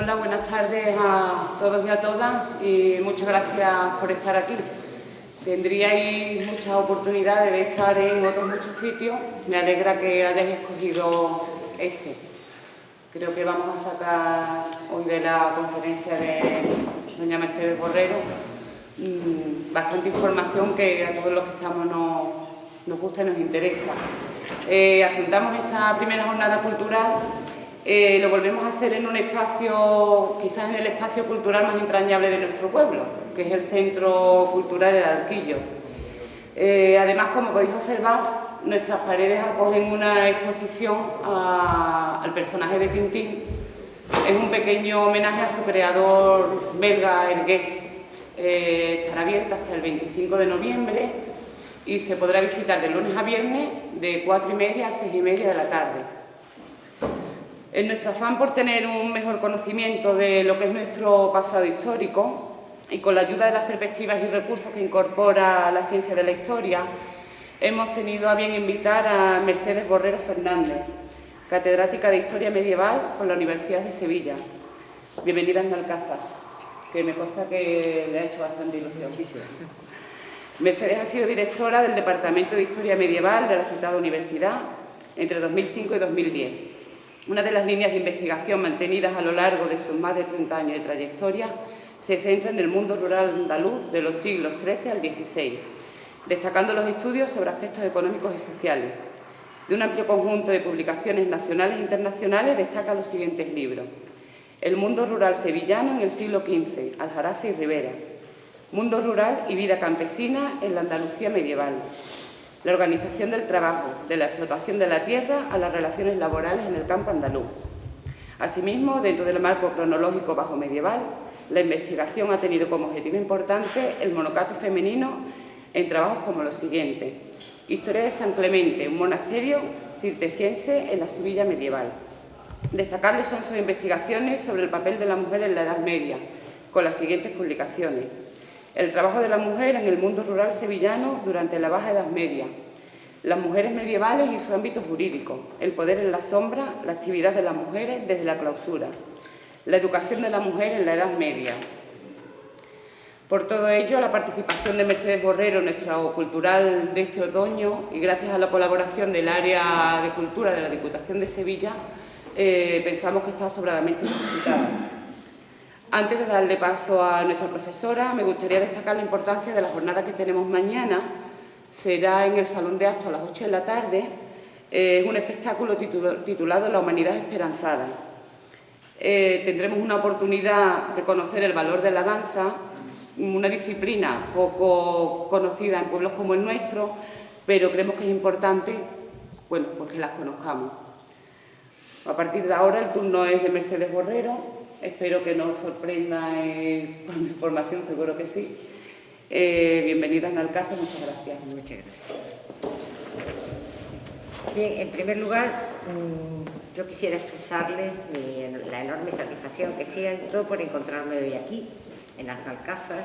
Hola, buenas tardes a todos y a todas y muchas gracias por estar aquí. Tendríais muchas oportunidades de estar en otros muchos sitios. Me alegra que hayáis escogido este. Creo que vamos a sacar hoy de la conferencia de doña Mercedes Borrero bastante información que a todos los que estamos nos gusta y nos interesa. Afrontamos esta primera jornada cultural. Lo volvemos a hacer en un espacio, quizás en el espacio cultural más entrañable de nuestro pueblo, que es el Centro Cultural El Arquillo. Además, como podéis observar, nuestras paredes acogen una exposición al personaje de Tintín. Es un pequeño homenaje a su creador belga, Hergé. Estará abierta hasta el 25 de noviembre y se podrá visitar de lunes a viernes de 4:30 a 6:30 de la tarde. En nuestro afán por tener un mejor conocimiento de lo que es nuestro pasado histórico y con la ayuda de las perspectivas y recursos que incorpora la ciencia de la historia, hemos tenido a bien invitar a Mercedes Borrero Fernández, catedrática de Historia Medieval por la Universidad de Sevilla. Bienvenida en Alcázar, que me consta que le ha hecho bastante ilusión. Sí. Mercedes ha sido directora del Departamento de Historia Medieval de la citada universidad entre 2005 y 2010. Una de las líneas de investigación mantenidas a lo largo de sus más de 30 años de trayectoria se centra en el mundo rural andaluz de los siglos XIII al XVI, destacando los estudios sobre aspectos económicos y sociales. De un amplio conjunto de publicaciones nacionales e internacionales destaca los siguientes libros: El mundo rural sevillano en el siglo XV, Aljarafe y Rivera; Mundo rural y vida campesina en la Andalucía medieval; La organización del trabajo, de la explotación de la tierra a las relaciones laborales en el campo andaluz. Asimismo, dentro del marco cronológico bajo medieval, la investigación ha tenido como objetivo importante el monocato femenino en trabajos como los siguientes: Historia de San Clemente, un monasterio cisterciense en la Sevilla medieval. Destacables son sus investigaciones sobre el papel de la mujer en la Edad Media, con las siguientes publicaciones: El trabajo de la mujer en el mundo rural sevillano durante la Baja Edad Media; Las mujeres medievales y su ámbito jurídico; El poder en la sombra, la actividad de las mujeres desde la clausura; La educación de la mujer en la Edad Media. Por todo ello, la participación de Mercedes Borrero en nuestro cultural de este otoño, y gracias a la colaboración del área de cultura de la Diputación de Sevilla, pensamos que está sobradamente justificada. Antes de darle paso a nuestra profesora, me gustaría destacar la importancia de la jornada que tenemos mañana. Será en el Salón de Actos a las 8 de la tarde. Es un espectáculo titulado La humanidad esperanzada. Tendremos una oportunidad de conocer el valor de la danza, una disciplina poco conocida en pueblos como el nuestro, pero creemos que es importante, pues que las conozcamos. A partir de ahora el turno es de Mercedes Borrero. Espero que nos sorprenda con la información, seguro que sí. Bienvenida en Alcázar, muchas gracias. Muchas gracias. Bien, en primer lugar, yo quisiera expresarles la enorme satisfacción que siento por encontrarme hoy aquí, en Alcázar,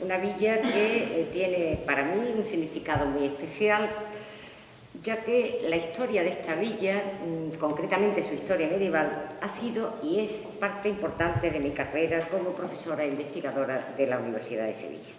una villa que tiene para mí un significado muy especial, ya que la historia de esta villa, concretamente su historia medieval, ha sido y es parte importante de mi carrera como profesora e investigadora de la Universidad de Sevilla.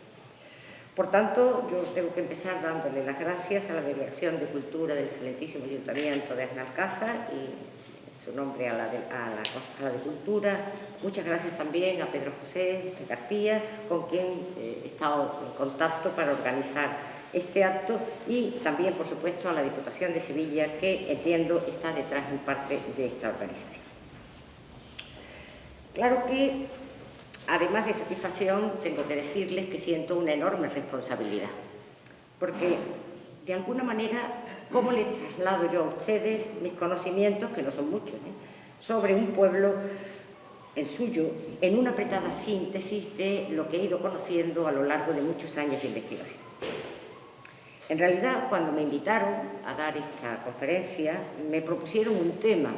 Por tanto, yo tengo que empezar dándole las gracias a la Delegación de Cultura del excelentísimo Ayuntamiento de Alcázar y en su nombre a la Concejala de Cultura. Muchas gracias también a Pedro José García, con quien he estado en contacto para organizar este acto, y también, por supuesto, a la Diputación de Sevilla, que entiendo está detrás en parte de esta organización. Claro que, además de satisfacción, tengo que decirles que siento una enorme responsabilidad, porque, de alguna manera, ¿cómo les traslado yo a ustedes mis conocimientos, que no son muchos, sobre un pueblo, el suyo, en una apretada síntesis de lo que he ido conociendo a lo largo de muchos años de investigación? En realidad, cuando me invitaron a dar esta conferencia, me propusieron un tema,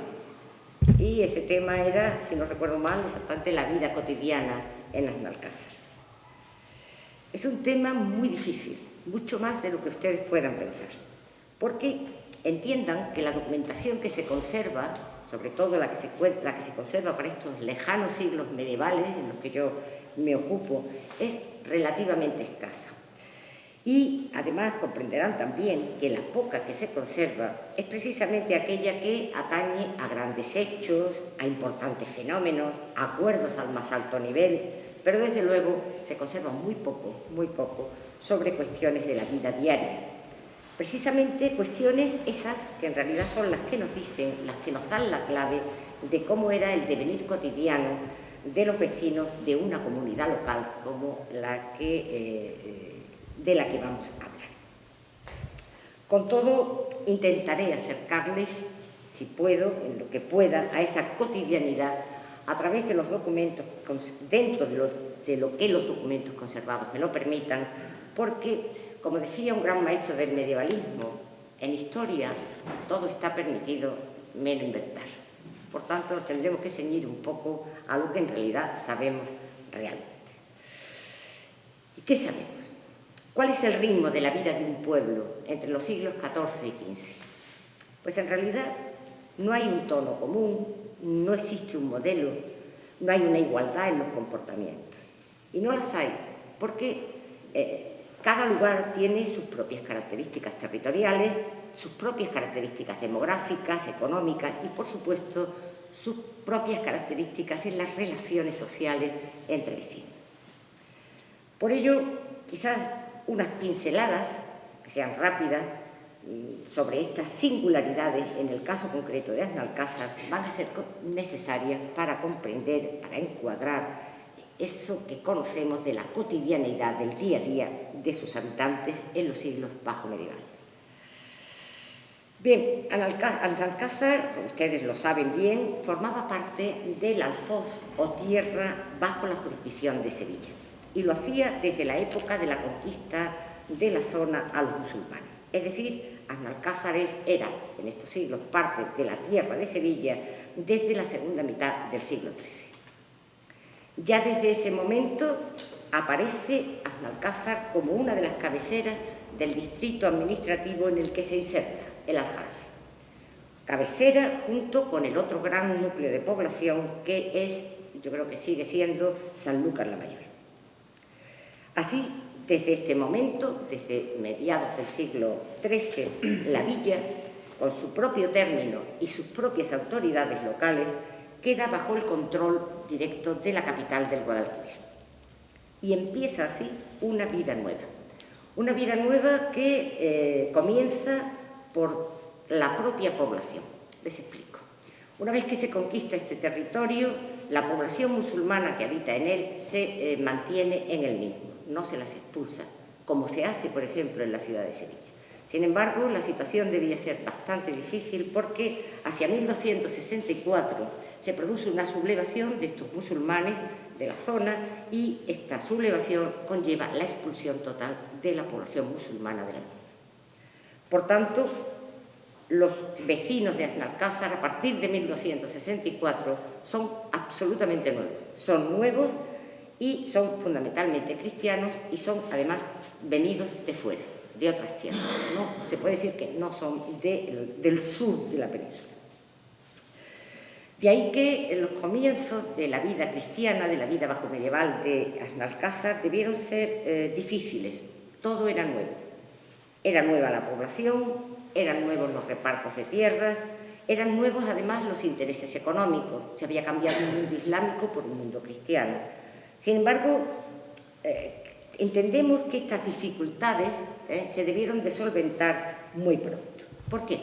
y ese tema era, si no recuerdo mal, exactamente la vida cotidiana en Alcázar. Es un tema muy difícil, mucho más de lo que ustedes puedan pensar, porque entiendan que la documentación que se conserva sobre todo la que se conserva para estos lejanos siglos medievales en los que yo me ocupo, es relativamente escasa. Y además comprenderán también que la poca que se conserva es precisamente aquella que atañe a grandes hechos, a importantes fenómenos, a acuerdos al más alto nivel, pero desde luego se conserva muy poco sobre cuestiones de la vida diaria. Precisamente cuestiones esas que en realidad son las que nos dicen, las que nos dan la clave de cómo era el devenir cotidiano de los vecinos de una comunidad local como la de la que vamos a hablar. Con todo, intentaré acercarles, si puedo, en lo que pueda, a esa cotidianidad a través de los documentos, dentro de lo que los documentos conservados me lo permitan, porque, como decía un gran maestro del medievalismo, en historia todo está permitido menos inventar. Por tanto, nos tendremos que ceñir un poco a lo que en realidad sabemos realmente. ¿Y qué sabemos? ¿Cuál es el ritmo de la vida de un pueblo entre los siglos XIV y XV? Pues en realidad no hay un tono común, no existe un modelo, no hay una igualdad en los comportamientos. Y no las hay, porque cada lugar tiene sus propias características territoriales, sus propias características demográficas, económicas y, por supuesto, sus propias características en las relaciones sociales entre vecinos. Por ello, quizás unas pinceladas, que sean rápidas, sobre estas singularidades, en el caso concreto de Aznalcázar, van a ser necesarias para comprender, para encuadrar eso que conocemos de la cotidianeidad del día a día de sus habitantes en los siglos bajomedievales. Bien, Aznalcázar, ustedes lo saben bien, formaba parte del alfoz o tierra bajo la jurisdicción de Sevilla y lo hacía desde la época de la conquista de la zona a los musulmanes. Es decir, Aznalcázar era, en estos siglos, parte de la tierra de Sevilla desde la segunda mitad del siglo XIII. Ya desde ese momento aparece Aznalcázar como una de las cabeceras del distrito administrativo en el que se inserta, el Aljarafe. Cabecera junto con el otro gran núcleo de población que es, yo creo que sigue siendo, Sanlúcar la Mayor. Así, desde este momento, desde mediados del siglo XIII, la villa, con su propio término y sus propias autoridades locales, queda bajo el control directo de la capital del Guadalquivir. Y empieza así una vida nueva que comienza por la propia población. Les explico. Una vez que se conquista este territorio, la población musulmana que habita en él se mantiene en el mismo, no se las expulsa, como se hace, por ejemplo, en la ciudad de Sevilla. Sin embargo, la situación debía ser bastante difícil porque hacia 1264 se produce una sublevación de estos musulmanes de la zona y esta sublevación conlleva la expulsión total de la población musulmana de la zona. Por tanto, los vecinos de Aznalcázar, a partir de 1264, son absolutamente nuevos. Son nuevos y son fundamentalmente cristianos y son, además, venidos de fuera, de otras tierras. No, se puede decir que no son del sur de la península. De ahí que los comienzos de la vida cristiana, de la vida bajomedieval de Aznalcázar, debieron ser difíciles. Todo era nuevo. Era nueva la población, eran nuevos los repartos de tierras, eran nuevos además los intereses económicos. Se había cambiado un mundo islámico por un mundo cristiano. Sin embargo, entendemos que estas dificultades se debieron de solventar muy pronto. ¿Por qué?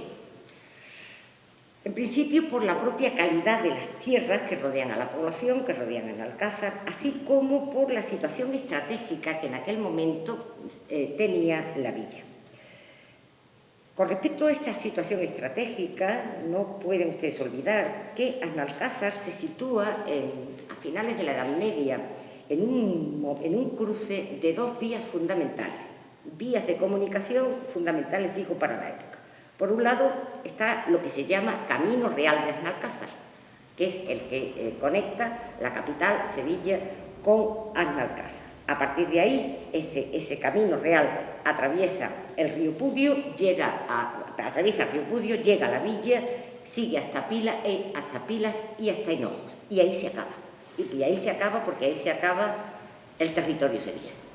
En principio, por la propia calidad de las tierras que rodean a la población, que rodean a Aznalcázar, así como por la situación estratégica que en aquel momento tenía la villa. Con respecto a esta situación estratégica, no pueden ustedes olvidar que Aznalcázar se sitúa a finales de la Edad Media en un cruce de dos vías fundamentales, vías de comunicación fundamentales, digo, para la época. Por un lado está lo que se llama Camino Real de Aznalcázar, que es el que conecta la capital, Sevilla, con Aznalcázar. A partir de ahí, ese camino real atraviesa el río Pudio, llega a la villa, sigue hasta Pilas y hasta Hinojos, y ahí se acaba. Y ahí se acaba porque ahí se acaba el territorio sevillano.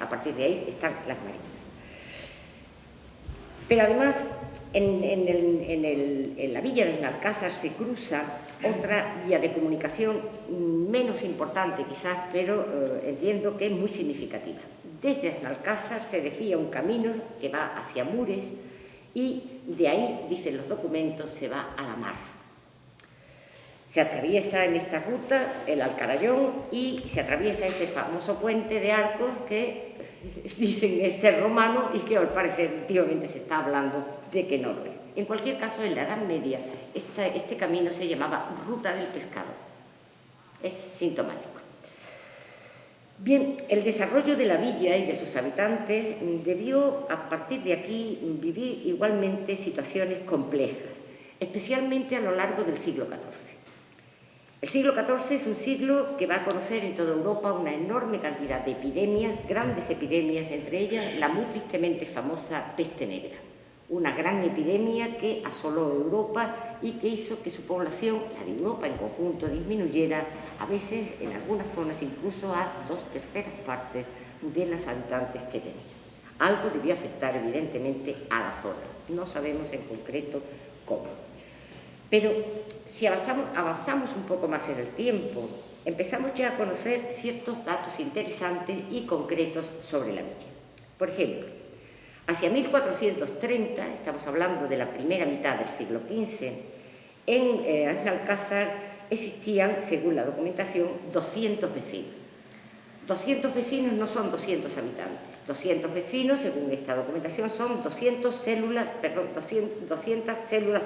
A partir de ahí están las marinas. Pero además, en la villa de Benalcázar se cruza otra vía de comunicación menos importante quizás, pero entiendo que es muy significativa. Desde Benalcázar se desvía un camino que va hacia Mures y de ahí, dicen los documentos, se va a la mar. Se atraviesa en esta ruta el Alcarayón y se atraviesa ese famoso puente de arcos que dicen es ser romano y que al parecer últimamente se está hablando de que no lo es. En cualquier caso, en la Edad Media este camino se llamaba Ruta del Pescado. Es sintomático. Bien, el desarrollo de la villa y de sus habitantes debió, a partir de aquí, vivir igualmente situaciones complejas, especialmente a lo largo del siglo XIV. El siglo XIV es un siglo que va a conocer en toda Europa una enorme cantidad de epidemias, grandes epidemias, entre ellas la muy tristemente famosa peste negra, una gran epidemia que asoló Europa y que hizo que su población, la de Europa en conjunto, disminuyera, a veces en algunas zonas incluso a 2/3 partes de los habitantes que tenía. Algo debió afectar evidentemente a la zona, no sabemos en concreto cómo. Pero si avanzamos un poco más en el tiempo, empezamos ya a conocer ciertos datos interesantes y concretos sobre la villa. Por ejemplo, hacia 1430, estamos hablando de la primera mitad del siglo XV, en Benalcázar existían, según la documentación, 200 vecinos. 200 vecinos no son 200 habitantes. 200 vecinos, según esta documentación, son 200 células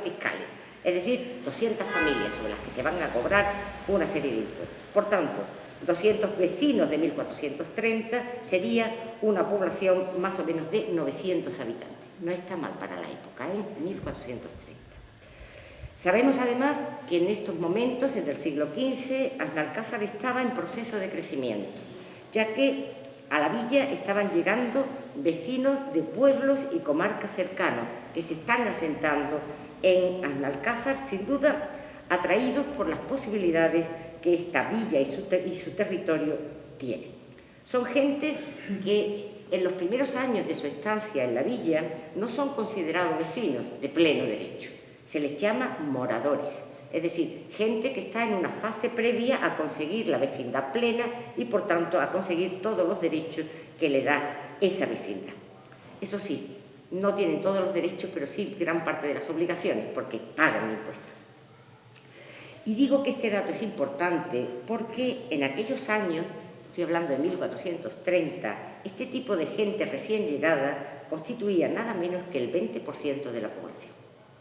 fiscales. Es decir, 200 familias sobre las que se van a cobrar una serie de impuestos. Por tanto, 200 vecinos de 1430 sería una población más o menos de 900 habitantes. No está mal para la época, en 1430. Sabemos además que en estos momentos, desde el siglo XV, Benalcázar estaba en proceso de crecimiento, ya que a la villa estaban llegando vecinos de pueblos y comarcas cercanos que se están asentando en Benalcázar, sin duda atraídos por las posibilidades que esta villa y su territorio tienen. Son gente que en los primeros años de su estancia en la villa no son considerados vecinos de pleno derecho, se les llama moradores, es decir, gente que está en una fase previa a conseguir la vecindad plena y por tanto a conseguir todos los derechos que le da esa vecindad. Eso sí, no tienen todos los derechos, pero sí gran parte de las obligaciones, porque pagan impuestos. Y digo que este dato es importante porque en aquellos años, estoy hablando de 1430, este tipo de gente recién llegada constituía nada menos que el 20% de la población.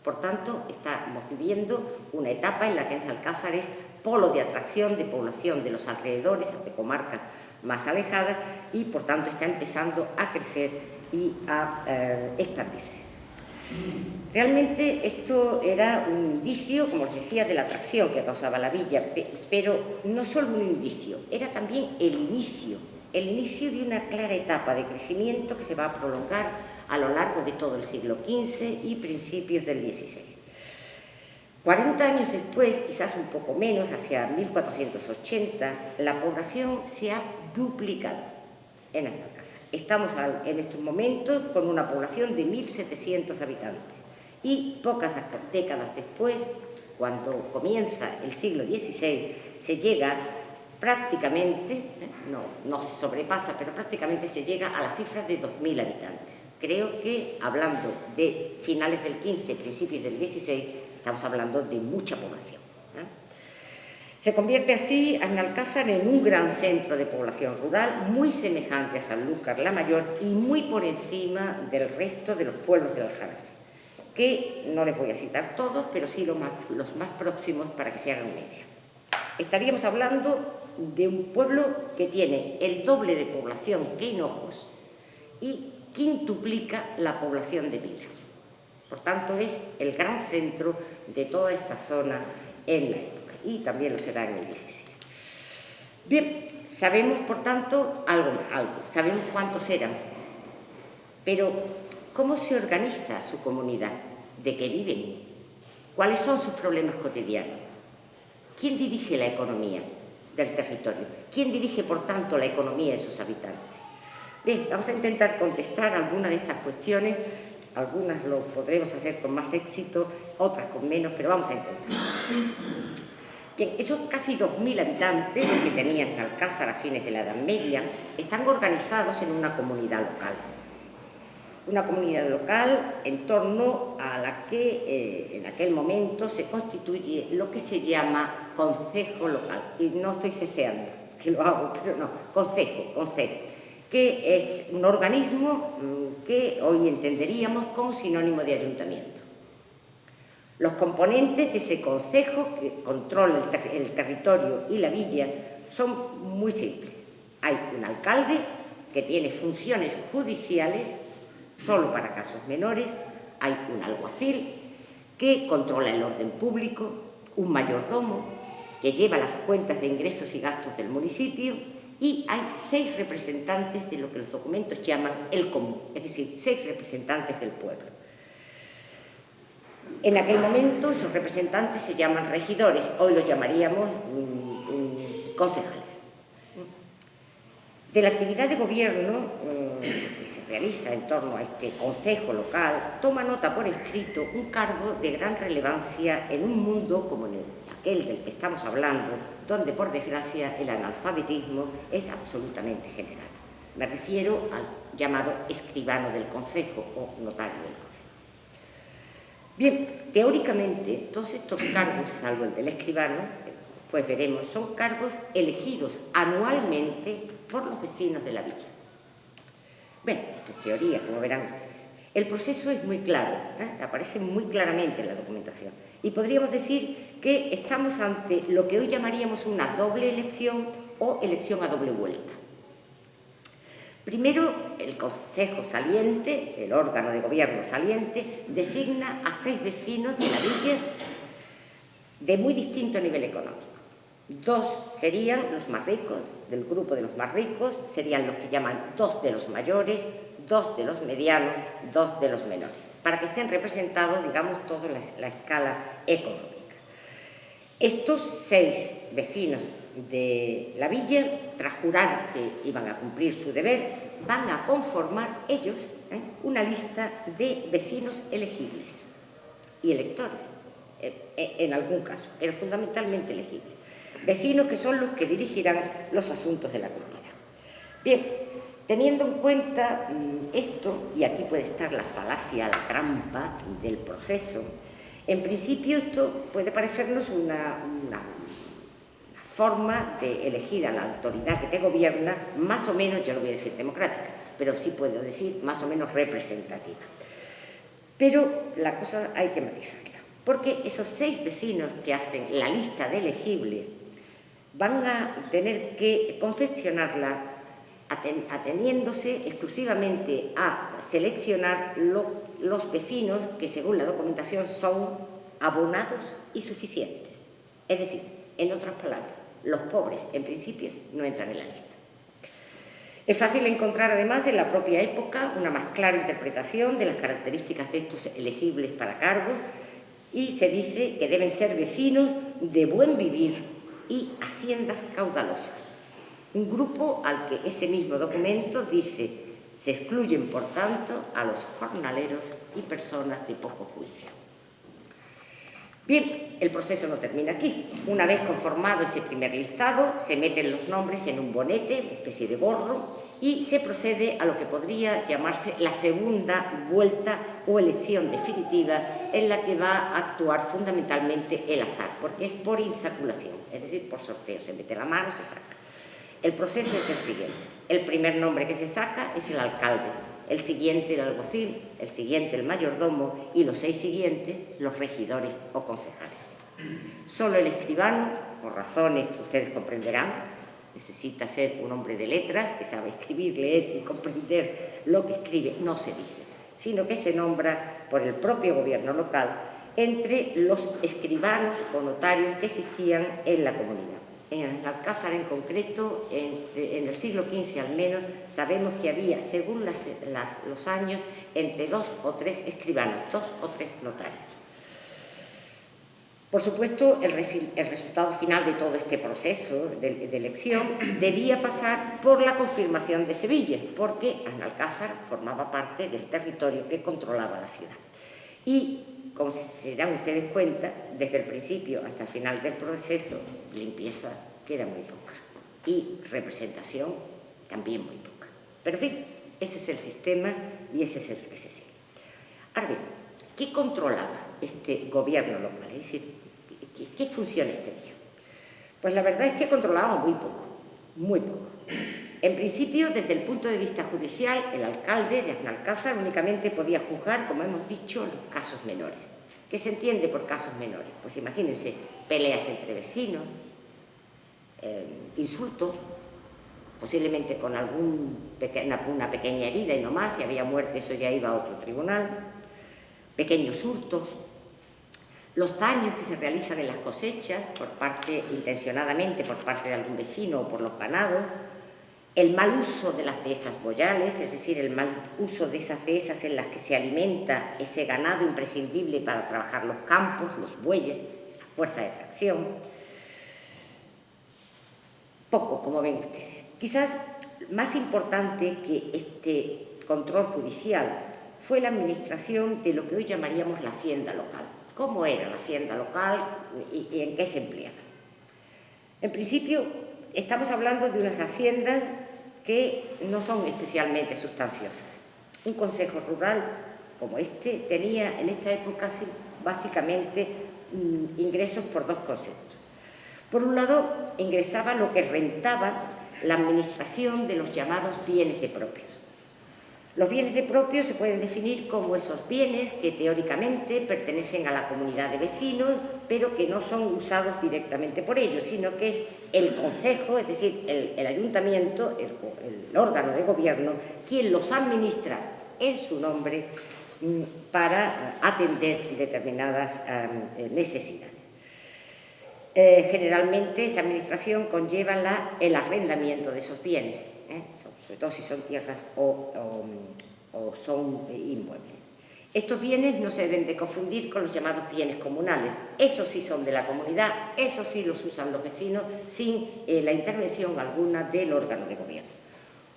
Por tanto, estamos viviendo una etapa en la que Benalcázar es polo de atracción de población de los alrededores, de comarcas más alejadas, y por tanto está empezando a crecer y a expandirse. Realmente esto era un indicio, como os decía, de la atracción que causaba la villa, pero no solo un indicio, era también el inicio de una clara etapa de crecimiento que se va a prolongar a lo largo de todo el siglo XV y principios del XVI. 40 años después, quizás un poco menos, hacia 1480, la población se ha duplicado en Benalcázar. Estamos en estos momentos con una población de 1.700 habitantes y pocas décadas después, cuando comienza el siglo XVI, se llega prácticamente, no se sobrepasa, pero prácticamente se llega a la cifra de 2.000 habitantes. Creo que, hablando de finales del XV, principios del XVI, estamos hablando de mucha población. Se convierte así Benalcázar en un gran centro de población rural, muy semejante a Sanlúcar la Mayor y muy por encima del resto de los pueblos del Aljarafe, que no les voy a citar todos, pero sí los más próximos para que se hagan una idea. Estaríamos hablando de un pueblo que tiene el doble de población que Hinojos y quintuplica la población de Pilas. Por tanto, es el gran centro de toda esta zona en la época, y también lo será en el XVI. Bien, sabemos, por tanto, algo, sabemos cuántos eran, pero ¿cómo se organiza su comunidad? ¿De qué viven? ¿Cuáles son sus problemas cotidianos? ¿Quién dirige la economía del territorio? ¿Quién dirige, por tanto, la economía de sus habitantes? Bien, vamos a intentar contestar algunas de estas cuestiones. Algunas lo podremos hacer con más éxito, otras con menos, pero vamos a intentar. Bien, esos casi 2.000 habitantes que tenían Alcázar a fines de la Edad Media están organizados en una comunidad local. Una comunidad local en torno a la que en aquel momento se constituye lo que se llama concejo local. Y no estoy ceceando, que lo hago, pero no, concejo, que es un organismo que hoy entenderíamos como sinónimo de ayuntamiento. Los componentes de ese concejo que controla el territorio y la villa son muy simples. Hay un alcalde que tiene funciones judiciales solo para casos menores, hay un alguacil que controla el orden público, un mayordomo que lleva las cuentas de ingresos y gastos del municipio y hay 6 representantes de lo que los documentos llaman el común, es decir, 6 representantes del pueblo. En aquel momento esos representantes se llaman regidores, hoy los llamaríamos concejales. De la actividad de gobierno que se realiza en torno a este concejo local, toma nota por escrito un cargo de gran relevancia en un mundo como aquel del que estamos hablando, donde por desgracia el analfabetismo es absolutamente general. Me refiero al llamado escribano del concejo o notario del concejo. Bien, teóricamente todos estos cargos, salvo el del escribano, pues veremos, son cargos elegidos anualmente por los vecinos de la villa. Bueno, esto es teoría, como verán ustedes. El proceso es muy claro, aparece muy claramente en la documentación. Y podríamos decir que estamos ante lo que hoy llamaríamos una doble elección o elección a doble vuelta. Primero, el concejo saliente, el órgano de gobierno saliente, designa a 6 vecinos de la villa de muy distinto nivel económico. 2 serían los más ricos, del grupo de los más ricos, serían los que llaman 2 de los mayores, 2 de los medianos, 2 de los menores, para que estén representados, digamos, toda la escala económica. Estos 6 vecinos de la villa, tras jurar que iban a cumplir su deber, van a conformar ellos una lista de vecinos elegibles y electores, en algún caso, pero fundamentalmente elegibles. Vecinos que son los que dirigirán los asuntos de la comunidad. Bien, teniendo en cuenta esto, y aquí puede estar la falacia, la trampa del proceso, en principio esto puede parecernos una forma de elegir a la autoridad que te gobierna, más o menos, yo no voy a decir democrática, pero sí puedo decir más o menos representativa. Pero la cosa hay que matizarla, porque esos 6 vecinos que hacen la lista de elegibles van a tener que confeccionarla ateniéndose exclusivamente a seleccionar los vecinos que, según la documentación, son abonados y suficientes. Es decir, en otras palabras, los pobres, en principio, no entran en la lista. Es fácil encontrar, además, en la propia época, una más clara interpretación de las características de estos elegibles para cargos y se dice que deben ser vecinos de buen vivir y haciendas caudalosas. Un grupo al que ese mismo documento dice se excluyen, por tanto, a los jornaleros y personas de poco juicio. Bien, el proceso no termina aquí. Una vez conformado ese primer listado, se meten los nombres en un bonete, una especie de gorro, y se procede a lo que podría llamarse la segunda vuelta o elección definitiva, en la que va a actuar fundamentalmente el azar, porque es por insaculación, es decir, por sorteo. Se mete la mano, se saca. El proceso es el siguiente. El primer nombre que se saca es el alcalde, el siguiente el alguacil, el siguiente el mayordomo y los 6 siguientes los regidores o concejales. Solo el escribano, por razones que ustedes comprenderán, necesita ser un hombre de letras que sabe escribir, leer y comprender lo que escribe, no se elige, sino que se nombra por el propio gobierno local entre los escribanos o notarios que existían en la comunidad. En Alcázar en concreto, en el siglo XV al menos, sabemos que había, según los años, entre 2 o 3 escribanos, 2 o 3 notarios. Por supuesto, el resultado final de todo este proceso de elección debía pasar por la confirmación de Sevilla, porque Analcázar formaba parte del territorio que controlaba la ciudad. Y, como se dan ustedes cuenta, desde el principio hasta el final del proceso, limpieza queda muy poca y representación también muy poca. Pero, en fin, ese es el sistema y ese es el que se sigue. Ahora bien, ¿qué controlaba este gobierno local? Es decir, ¿qué funciones tenía? Pues la verdad es que controlaba muy poco, muy poco. En principio, desde el punto de vista judicial, el alcalde de Analcázar únicamente podía juzgar, como hemos dicho, los casos menores. ¿Qué se entiende por casos menores? Pues imagínense, peleas entre vecinos, insultos, posiblemente con una pequeña herida y no más, si había muerte eso ya iba a otro tribunal, pequeños hurtos, los daños que se realizan en las cosechas, intencionadamente por parte de algún vecino o por los ganados, el mal uso de las dehesas boyales, es decir, el mal uso de esas dehesas en las que se alimenta ese ganado imprescindible para trabajar los campos, los bueyes, la fuerza de tracción. Poco, como ven ustedes. Quizás más importante que este control judicial fue la administración de lo que hoy llamaríamos la hacienda local. ¿Cómo era la hacienda local y en qué se empleaba? En principio, estamos hablando de unas haciendas que no son especialmente sustanciosas. Un consejo rural como este tenía en esta época básicamente ingresos por dos conceptos. Por un lado, ingresaba lo que rentaba la administración de los llamados bienes de propios. Los bienes de propios se pueden definir como esos bienes que teóricamente pertenecen a la comunidad de vecinos, pero que no son usados directamente por ellos, sino que es el concejo, es decir, el ayuntamiento, el órgano de gobierno, quien los administra en su nombre para atender determinadas necesidades. Generalmente esa administración conlleva el arrendamiento de esos bienes, sobre todo si son tierras o son inmuebles. Estos bienes no se deben de confundir con los llamados bienes comunales. Esos sí son de la comunidad, esos sí los usan los vecinos sin la intervención alguna del órgano de gobierno.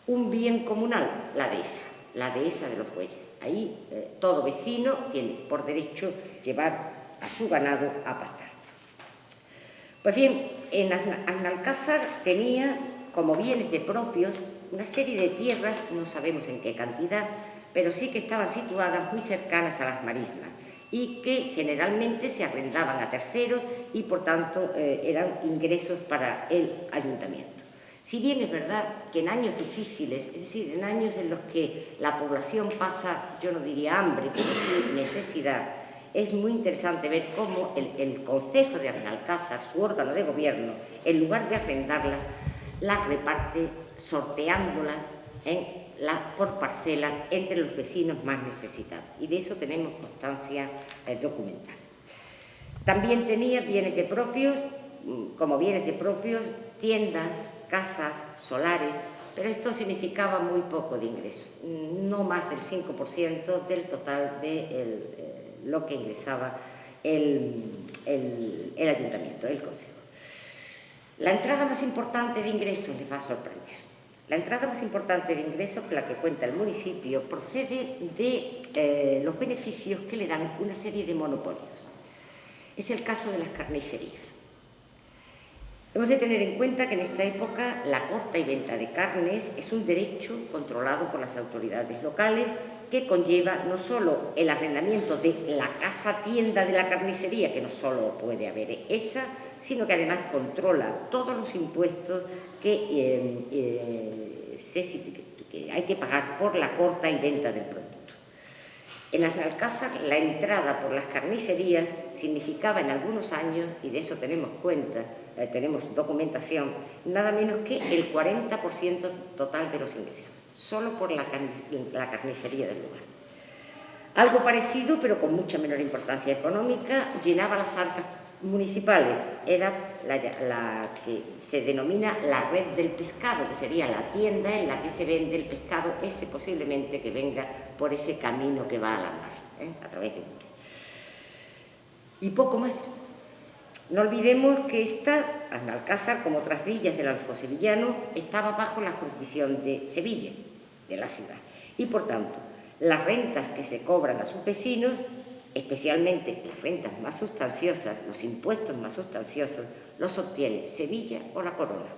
Un bien comunal, la dehesa de los bueyes. Ahí todo vecino tiene por derecho llevar a su ganado a pastar. Pues bien, en Analcázar tenía como bienes de propios una serie de tierras, no sabemos en qué cantidad, pero sí que estaban situadas muy cercanas a las marismas y que generalmente se arrendaban a terceros y por tanto eran ingresos para el ayuntamiento. Si bien es verdad que en años difíciles, es decir, en años en los que la población pasa, yo no diría hambre, pero sí necesidad, es muy interesante ver cómo el concejo de Analcázar, su órgano de gobierno, en lugar de arrendarlas, las reparte sorteándolas por parcelas entre los vecinos más necesitados. Y de eso tenemos constancia documental. También tenía bienes de propios, como bienes de propios, tiendas, casas, solares, pero esto significaba muy poco de ingreso, no más del 5% del total de lo que ingresaba el ayuntamiento, el consejo. La entrada más importante de ingresos les va a sorprender. La entrada más importante de ingresos, la que cuenta el municipio, procede de los beneficios que le dan una serie de monopolios. Es el caso de las carnicerías. Hemos de tener en cuenta que en esta época la corta y venta de carnes es un derecho controlado por las autoridades locales que conlleva no solo el arrendamiento de la casa-tienda de la carnicería, que no solo puede haber esa, sino que además controla todos los impuestos que hay que pagar por la corta y venta del producto. En Analcázar, la entrada por las carnicerías significaba en algunos años, y de eso tenemos cuenta, tenemos documentación, nada menos que el 40% total de los ingresos, solo por la carnicería del lugar. Algo parecido, pero con mucha menor importancia económica, llenaba las arcas municipales. Era la que se denomina la red del pescado, que sería la tienda en la que se vende el pescado, ese posiblemente que venga por ese camino que va a la mar, a través de un río. Y poco más. No olvidemos que esta, Alcázar, como otras villas del Alfoz sevillano, estaba bajo la jurisdicción de Sevilla, de la ciudad. Y, por tanto, las rentas que se cobran a sus vecinos, especialmente las rentas más sustanciosas, los impuestos más sustanciosos, los obtiene Sevilla o la Corona.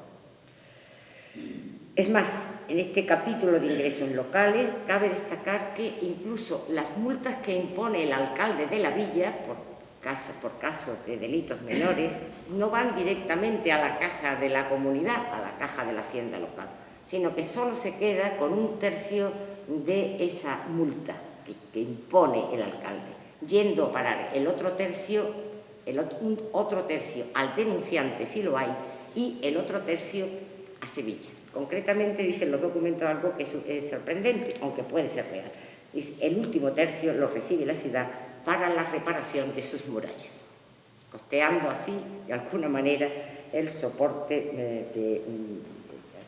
Es más, en este capítulo de ingresos locales cabe destacar que incluso las multas que impone el alcalde de la villa por casos de delitos menores no van directamente a la caja de la comunidad, a la caja de la hacienda local, sino que solo se queda con 1/3 de esa multa que impone el alcalde, yendo a parar el otro tercio al denunciante si lo hay y el otro tercio a Sevilla. Concretamente dicen los documentos algo que es sorprendente, aunque puede ser real. El último tercio lo recibe la ciudad para la reparación de sus murallas, costeando así, de alguna manera, el soporte de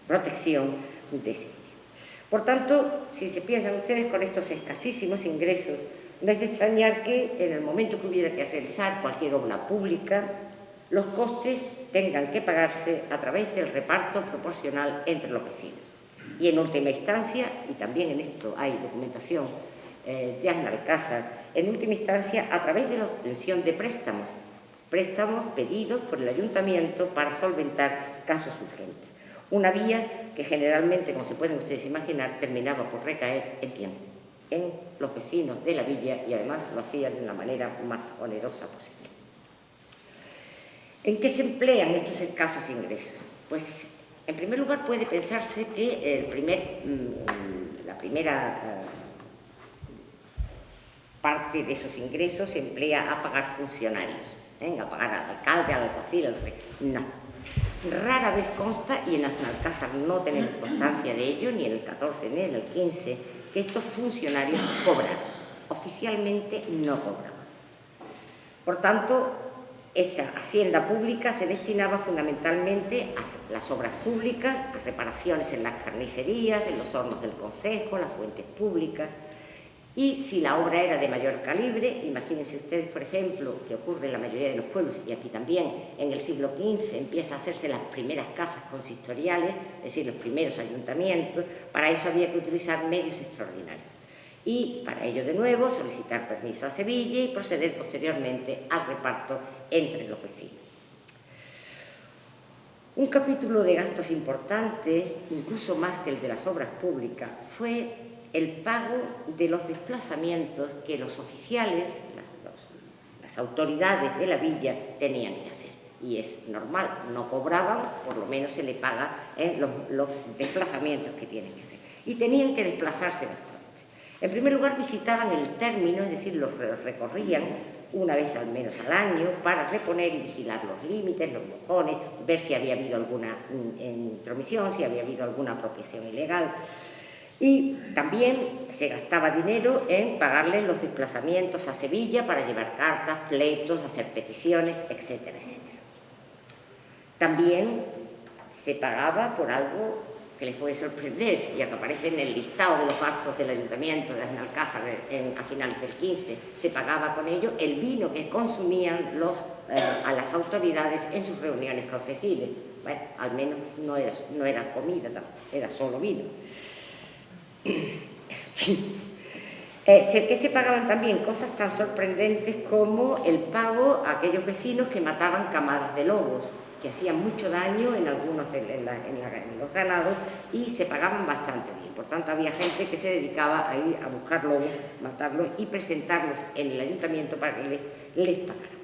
protección de Sevilla. Por tanto, si se piensan ustedes con estos escasísimos ingresos, no es de extrañar que en el momento que hubiera que realizar cualquier obra pública, los costes tengan que pagarse a través del reparto proporcional entre los vecinos. Y en última instancia, y también en esto hay documentación de Alcázar, en última instancia a través de la obtención de préstamos pedidos por el ayuntamiento para solventar casos urgentes. Una vía que generalmente, como se pueden ustedes imaginar, terminaba por recaer ¿en quién? En los vecinos de la villa, y además lo hacían de la manera más onerosa posible. ¿En qué se emplean estos escasos ingresos? Pues, en primer lugar, puede pensarse que la primera parte de esos ingresos se emplea a pagar funcionarios, a pagar al alcalde, al alguacil, al rey. No. Rara vez consta, y en Alcázar no tenemos constancia de ello, ni en el 14 ni en el 15, que estos funcionarios cobraran. Oficialmente no cobraban. Por tanto, esa hacienda pública se destinaba fundamentalmente a las obras públicas, a reparaciones en las carnicerías, en los hornos del concejo, las fuentes públicas. Y si la obra era de mayor calibre, imagínense ustedes, por ejemplo, que ocurre en la mayoría de los pueblos, y aquí también, en el siglo XV empieza a hacerse las primeras casas consistoriales, es decir, los primeros ayuntamientos. Para eso había que utilizar medios extraordinarios. Y para ello, de nuevo, solicitar permiso a Sevilla y proceder posteriormente al reparto entre los vecinos. Un capítulo de gastos importante, incluso más que el de las obras públicas, fue el pago de los desplazamientos que los oficiales, las autoridades de la villa tenían que hacer. Y es normal, no cobraban, por lo menos se le paga los desplazamientos que tienen que hacer. Y tenían que desplazarse bastante. En primer lugar, visitaban el término, es decir, los recorrían una vez al menos al año para reponer y vigilar los límites, los mojones, ver si había habido alguna intromisión, si había habido alguna apropiación ilegal. Y también se gastaba dinero en pagarles los desplazamientos a Sevilla para llevar cartas, pleitos, hacer peticiones, etcétera, etcétera. También se pagaba por algo que les puede sorprender, ya que aparece en el listado de los gastos del ayuntamiento de Alcázar a finales del 15, se pagaba con ello el vino que consumían a las autoridades en sus reuniones concejiles. Bueno, al menos no era comida, era solo vino. Que se pagaban también cosas tan sorprendentes como el pago a aquellos vecinos que mataban camadas de lobos, que hacían mucho daño en algunos en los ganados, y se pagaban bastante bien. Por tanto, había gente que se dedicaba a ir a buscar lobos, matarlos y presentarlos en el ayuntamiento para que les pagaran.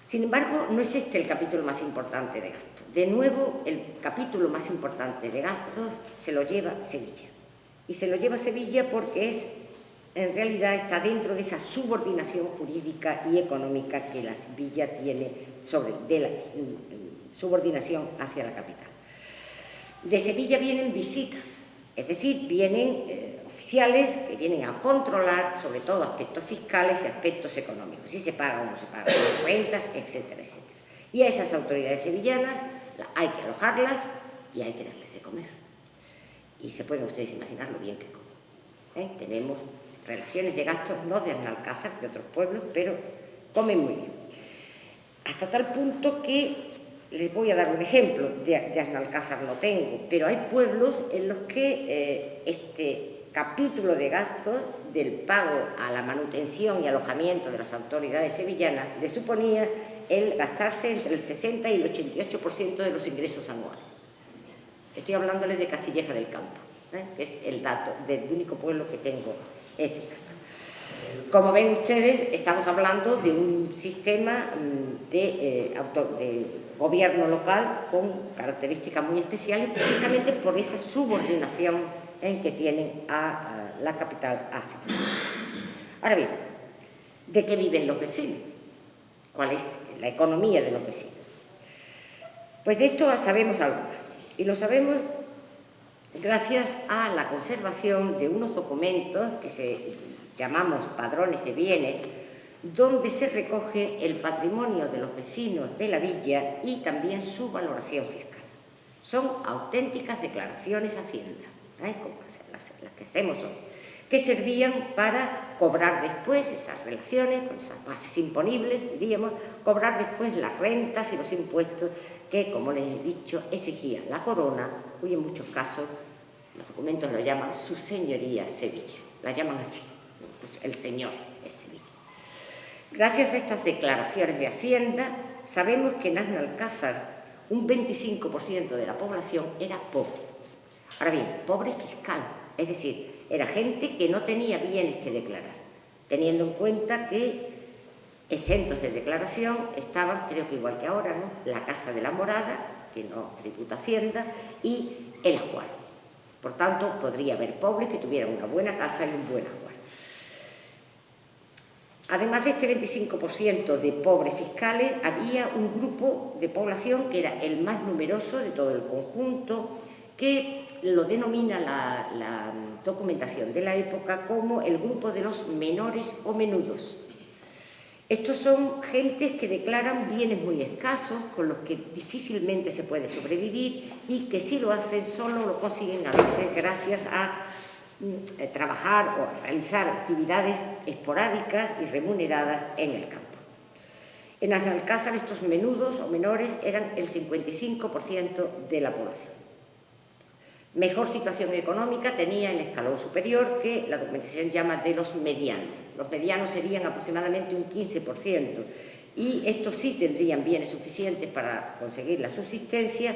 Sin embargo, no es este el capítulo más importante de gastos. De nuevo, el capítulo más importante de gastos se lo lleva Sevilla. Y se lo lleva Sevilla porque en realidad está dentro de esa subordinación jurídica y económica que la villa tiene de la subordinación hacia la capital. De Sevilla vienen visitas, es decir, vienen oficiales que vienen a controlar sobre todo aspectos fiscales y aspectos económicos, si se paga o no se paga, las rentas, etcétera, etcétera. Y a esas autoridades sevillanas hay que alojarlas y hay que darles de comer. Y se pueden ustedes imaginar lo bien que comen. Tenemos relaciones de gastos, no de Alcázar, de otros pueblos, pero comen muy bien. hasta tal punto que les voy a dar un ejemplo, de Aznalcázar no tengo, pero hay pueblos en los que este capítulo de gastos del pago a la manutención y alojamiento de las autoridades sevillanas le suponía el gastarse entre el 60 y el 88% de los ingresos anuales. Estoy hablándoles de Castilleja del Campo, que es el dato del único pueblo que tengo ese dato. Como ven ustedes, estamos hablando de un sistema de gobierno local con características muy especiales, precisamente por esa subordinación que tienen a la capital, a Sevilla. Ahora bien, ¿de qué viven los vecinos? ¿Cuál es la economía de los vecinos? Pues de esto sabemos algo más, y lo sabemos gracias a la conservación de unos documentos que llamamos padrones de bienes, donde se recoge el patrimonio de los vecinos de la villa y también su valoración fiscal. Son auténticas declaraciones a Hacienda, como las que hacemos hoy, que servían para cobrar después esas relaciones, con esas bases imponibles, diríamos, cobrar después las rentas y los impuestos que, como les he dicho, exigía la corona, y en muchos casos los documentos lo llaman su señoría Sevilla, la llaman así, pues el señor es Sevilla. Gracias a estas declaraciones de Hacienda, sabemos que en Aznalcázar un 25% de la población era pobre. Ahora bien, pobre fiscal, es decir, era gente que no tenía bienes que declarar, teniendo en cuenta que exentos de declaración estaban, creo que igual que ahora, ¿no?, la Casa de la Morada, que no tributa Hacienda, y el ajuar. Por tanto, podría haber pobres que tuvieran una buena casa y un buen ajuar. Además de este 25% de pobres fiscales, había un grupo de población que era el más numeroso de todo el conjunto, que lo denomina la documentación de la época como el grupo de los menores o menudos. Estos son gentes que declaran bienes muy escasos, con los que difícilmente se puede sobrevivir y que si lo hacen solo lo consiguen a veces gracias a trabajar o a realizar actividades esporádicas y remuneradas en el campo. En Aznalcázar estos menudos o menores eran el 55% de la población. Mejor situación económica tenía el escalón superior, que la documentación llama de los medianos. Los medianos serían aproximadamente un 15%, y estos sí tendrían bienes suficientes para conseguir la subsistencia,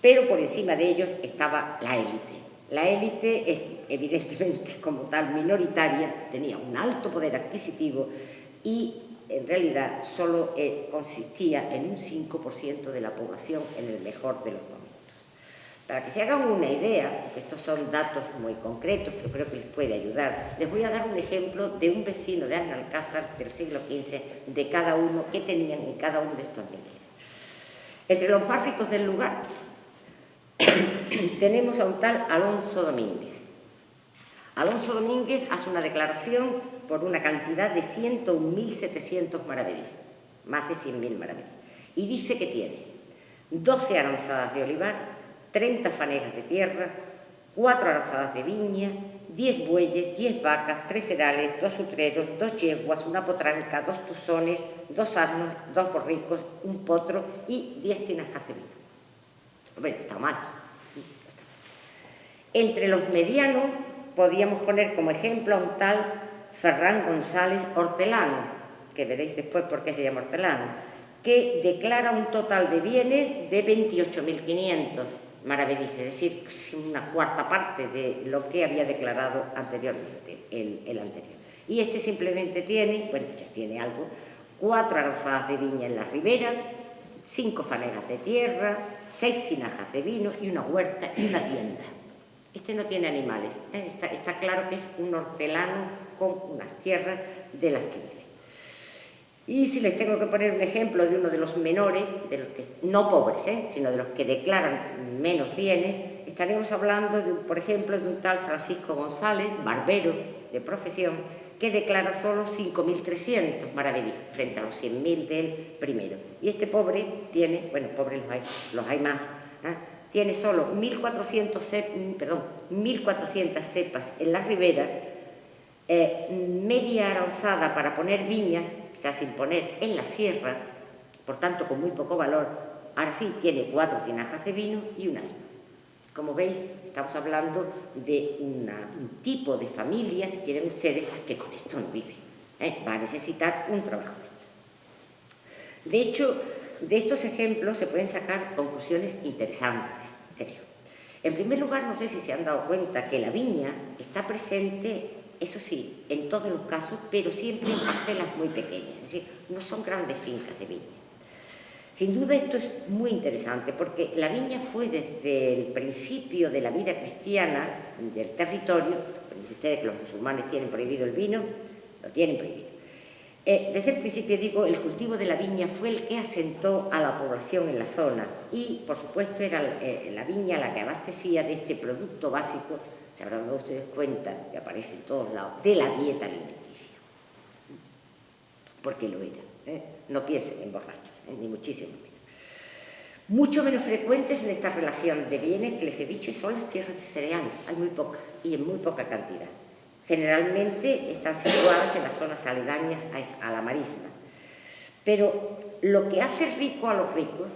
pero por encima de ellos estaba la élite. La élite es evidentemente como tal minoritaria, tenía un alto poder adquisitivo y en realidad solo consistía en un 5% de la población en el mejor de los momentos. Para que se hagan una idea, porque estos son datos muy concretos, pero creo que les puede ayudar, les voy a dar un ejemplo de un vecino de Aznalcázar del siglo XV, de cada uno, que tenían en cada uno de estos niveles. Entre los más ricos del lugar tenemos a un tal Alonso Domínguez. Alonso Domínguez hace una declaración por una cantidad de 101.700 maravedís, más de 100.000 maravedís, y dice que tiene 12 aranzadas de olivar, 30 fanegas de tierra, 4 aranzadas de viña, 10 bueyes, 10 vacas, 3 herales, 2 utreros, 2 yeguas, una potranca, 2 tuzones, 2 asnos, 2 borricos, un potro y 10 tinajas de vino. Bueno, está mal. Entre los medianos podíamos poner como ejemplo a un tal Ferran González Hortelano, que veréis después por qué se llama Hortelano, que declara un total de bienes de 28.500 maravedís, es decir, una cuarta parte de lo que había declarado anteriormente, el anterior. Y este simplemente tiene, bueno, ya tiene algo, 4 aranzadas de viña en la ribera, 5 fanegas de tierra, 6 tinajas de vino y una huerta y una tienda. Este no tiene animales, está claro que es un hortelano con unas tierras de las que vive. Y si les tengo que poner un ejemplo de uno de los menores, de los que, no pobres, sino de los que declaran menos bienes, estaríamos hablando, por ejemplo, de un tal Francisco González, barbero de profesión, que declara solo 5.300 maravedís frente a los 100.000 del primero. Y este pobre tiene, bueno, pobres los hay más, tiene solo 1.400 cepas en la ribera, media aranzada para poner viñas, o sea, sin poner en la sierra, por tanto con muy poco valor. Ahora sí, tiene 4 tinajas de vino y un asno. Como veis, estamos hablando de un tipo de familia, si quieren ustedes, que con esto no vive. Va a necesitar un trabajo. De hecho, de estos ejemplos se pueden sacar conclusiones interesantes, creo. En primer lugar, no sé si se han dado cuenta que la viña está presente, eso sí, en todos los casos, pero siempre en parcelas muy pequeñas, es decir, no son grandes fincas de viña. Sin duda esto es muy interesante porque la viña fue desde el principio de la vida cristiana del territorio, ustedes que los musulmanes tienen prohibido el vino, lo tienen prohibido. Desde el principio, digo, el cultivo de la viña fue el que asentó a la población en la zona y, por supuesto, era la viña la que abastecía de este producto básico, se habrán dado ustedes cuenta, que aparece en todos lados, de la dieta alimenticia. Porque lo era. No piensen en borrachos, ni muchísimo menos. Mucho menos frecuentes en esta relación de bienes que les he dicho son las tierras de cereal. Hay muy pocas y en muy poca cantidad. Generalmente están situadas en las zonas aledañas a la marisma. Pero lo que hace rico a los ricos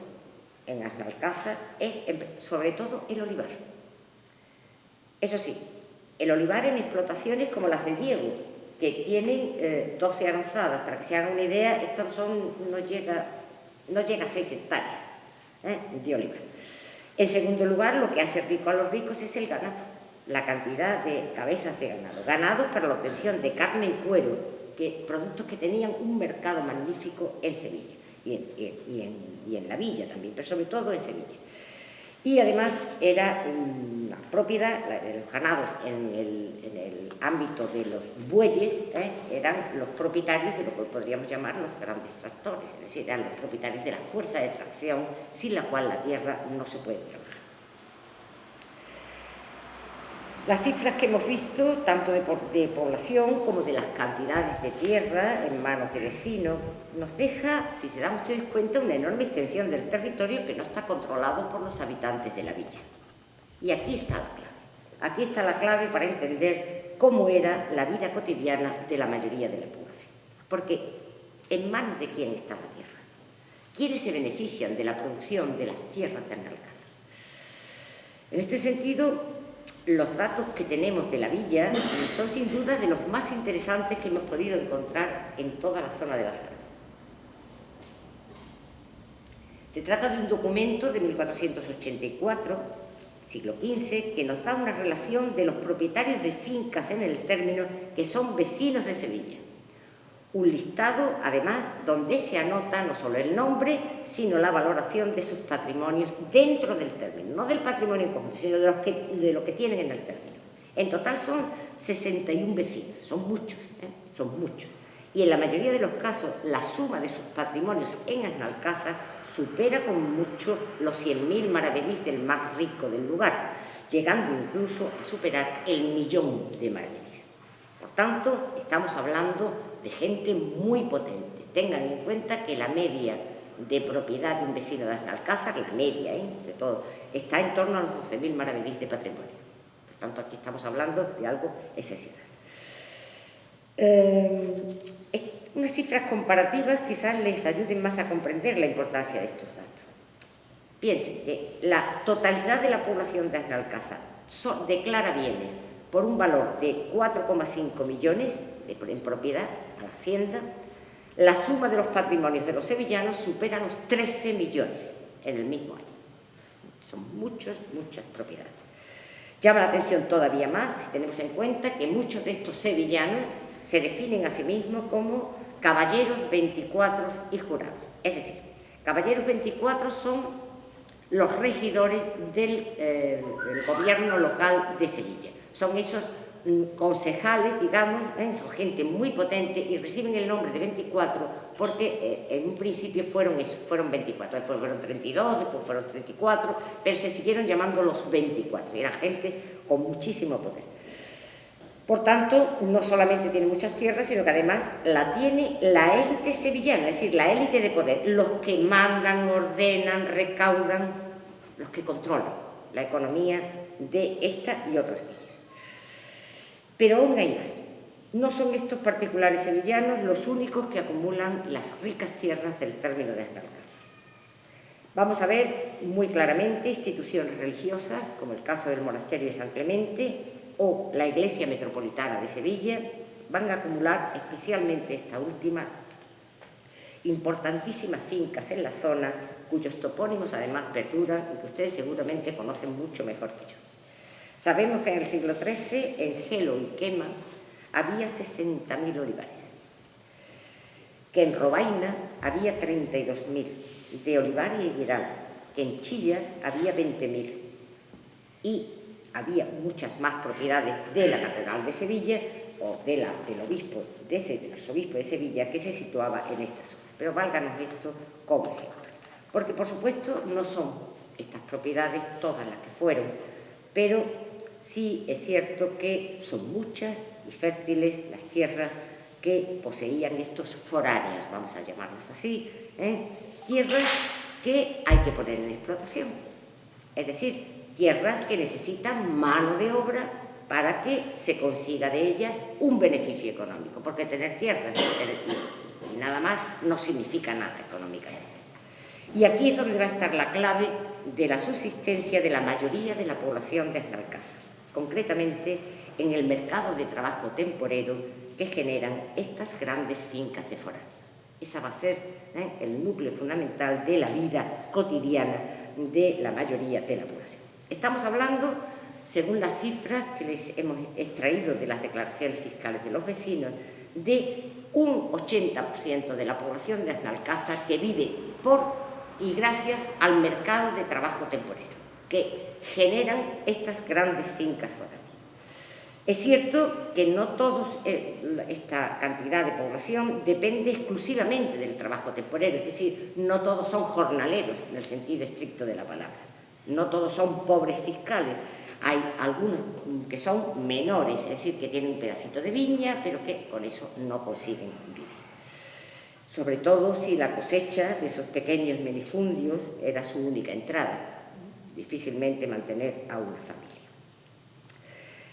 en Alcázar es sobre todo el olivar. Eso sí, el olivar en explotaciones como las de Diego, que tienen 12 aranzadas. Para que se hagan una idea, esto no llega a 6 hectáreas de olivar. En segundo lugar, lo que hace rico a los ricos es el ganado, la cantidad de cabezas de ganado. Ganados para la obtención de carne y cuero, productos que tenían un mercado magnífico en Sevilla y en la villa también, pero sobre todo en Sevilla. Y además era una propiedad, los ganados en el ámbito de los bueyes, eran los propietarios de lo que podríamos llamar los grandes tractores, es decir, eran los propietarios de la fuerza de tracción sin la cual la tierra no se puede trabajar. Las cifras que hemos visto, tanto de población como de las cantidades de tierra en manos de vecinos, nos deja, si se dan ustedes cuenta, una enorme extensión del territorio que no está controlado por los habitantes de la villa. Y aquí está la clave. Aquí está la clave para entender cómo era la vida cotidiana de la mayoría de la población. Porque, ¿en manos de quién está la tierra? ¿Quiénes se benefician de la producción de las tierras de Alcázar? En este sentido, los datos que tenemos de la villa son sin duda de los más interesantes que hemos podido encontrar en toda la zona de la Ribera. Se trata de un documento de 1484, siglo XV, que nos da una relación de los propietarios de fincas en el término que son vecinos de Sevilla. Un listado, además, donde se anota no solo el nombre, sino la valoración de sus patrimonios dentro del término, no del patrimonio en conjunto, sino de lo que tienen en el término. En total son 61 vecinos, son muchos, son muchos. Y en la mayoría de los casos, la suma de sus patrimonios en Alcázar supera con mucho los 100.000 maravedís del más rico del lugar, llegando incluso a superar el 1.000.000 de maravedís. Por tanto, estamos hablando de gente muy potente. Tengan en cuenta que la media de propiedad de un vecino de Alcázar, la media, de todo, está en torno a los 12.000 maravedís de patrimonio. Por tanto, aquí estamos hablando de algo excepcional. Unas cifras comparativas quizás les ayuden más a comprender la importancia de estos datos. Piensen que la totalidad de la población de Alcázar declara bienes por un valor de 4,5 millones en propiedad a la hacienda. La suma de los patrimonios de los sevillanos supera los 13 millones en el mismo año. Son muchas propiedades. Llama la atención todavía más si tenemos en cuenta que muchos de estos sevillanos se definen a sí mismos como caballeros 24 y jurados. Es decir, caballeros 24 son los regidores del gobierno local de Sevilla. Son esos concejales, digamos, son gente muy potente y reciben el nombre de 24 porque en un principio fueron 24, después fueron 32, después fueron 34, pero se siguieron llamando los 24, y eran gente con muchísimo poder. Por tanto, no solamente tiene muchas tierras, sino que además la tiene la élite sevillana, es decir, la élite de poder, los que mandan, ordenan, recaudan, los que controlan la economía de esta y otras villas. Pero aún hay más. No son estos particulares sevillanos los únicos que acumulan las ricas tierras del término de Esnalcázar. Vamos a ver muy claramente instituciones religiosas, como el caso del monasterio de San Clemente o la Iglesia Metropolitana de Sevilla, van a acumular, especialmente esta última, importantísimas fincas en la zona, cuyos topónimos además perduran y que ustedes seguramente conocen mucho mejor que yo. Sabemos que en el siglo XIII, en Gelo y Quema, había 60.000 olivares, que en Robaina había 32.000, de Olivar y Higueral, que en Chillas había 20.000, y había muchas más propiedades de la Catedral de Sevilla o del arzobispo de Sevilla, que se situaba en esta zona. Pero válganos esto como ejemplo, porque por supuesto no son estas propiedades todas las que fueron, pero sí es cierto que son muchas y fértiles las tierras que poseían estos foráneos, vamos a llamarlos así, tierras que hay que poner en explotación, es decir, tierras que necesitan mano de obra para que se consiga de ellas un beneficio económico, porque tener tierras y nada más no significa nada económicamente. Y aquí es donde va a estar la clave de la subsistencia de la mayoría de la población de Esnalcázar, concretamente en el mercado de trabajo temporero que generan estas grandes fincas de foráneo. Esa va a ser el núcleo fundamental de la vida cotidiana de la mayoría de la población. Estamos hablando, según las cifras que les hemos extraído de las declaraciones fiscales de los vecinos, de un 80% de la población de Esnalcázar que vive por y gracias al mercado de trabajo temporero, que generan estas grandes fincas foráneas. Es cierto que no toda esta cantidad de población depende exclusivamente del trabajo temporero, es decir, no todos son jornaleros en el sentido estricto de la palabra, no todos son pobres fiscales, hay algunos que son menores, es decir, que tienen un pedacito de viña, pero que con eso no consiguen vivir. Sobre todo si la cosecha de esos pequeños minifundios era su única entrada, difícilmente mantener a una familia.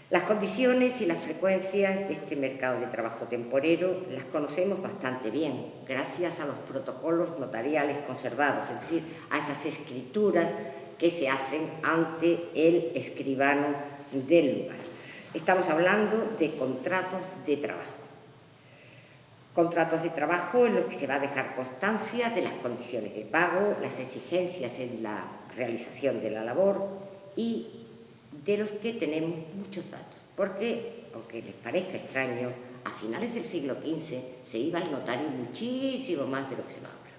Las condiciones y las frecuencias de este mercado de trabajo temporero las conocemos bastante bien, gracias a los protocolos notariales conservados, es decir, a esas escrituras que se hacen ante el escribano del lugar. Estamos hablando de contratos de trabajo. Contratos de trabajo en los que se va a dejar constancia de las condiciones de pago, las exigencias en la realización de la labor y de los que tenemos muchos datos, porque, aunque les parezca extraño, a finales del siglo XV se iba al notario muchísimo más de lo que se va ahora.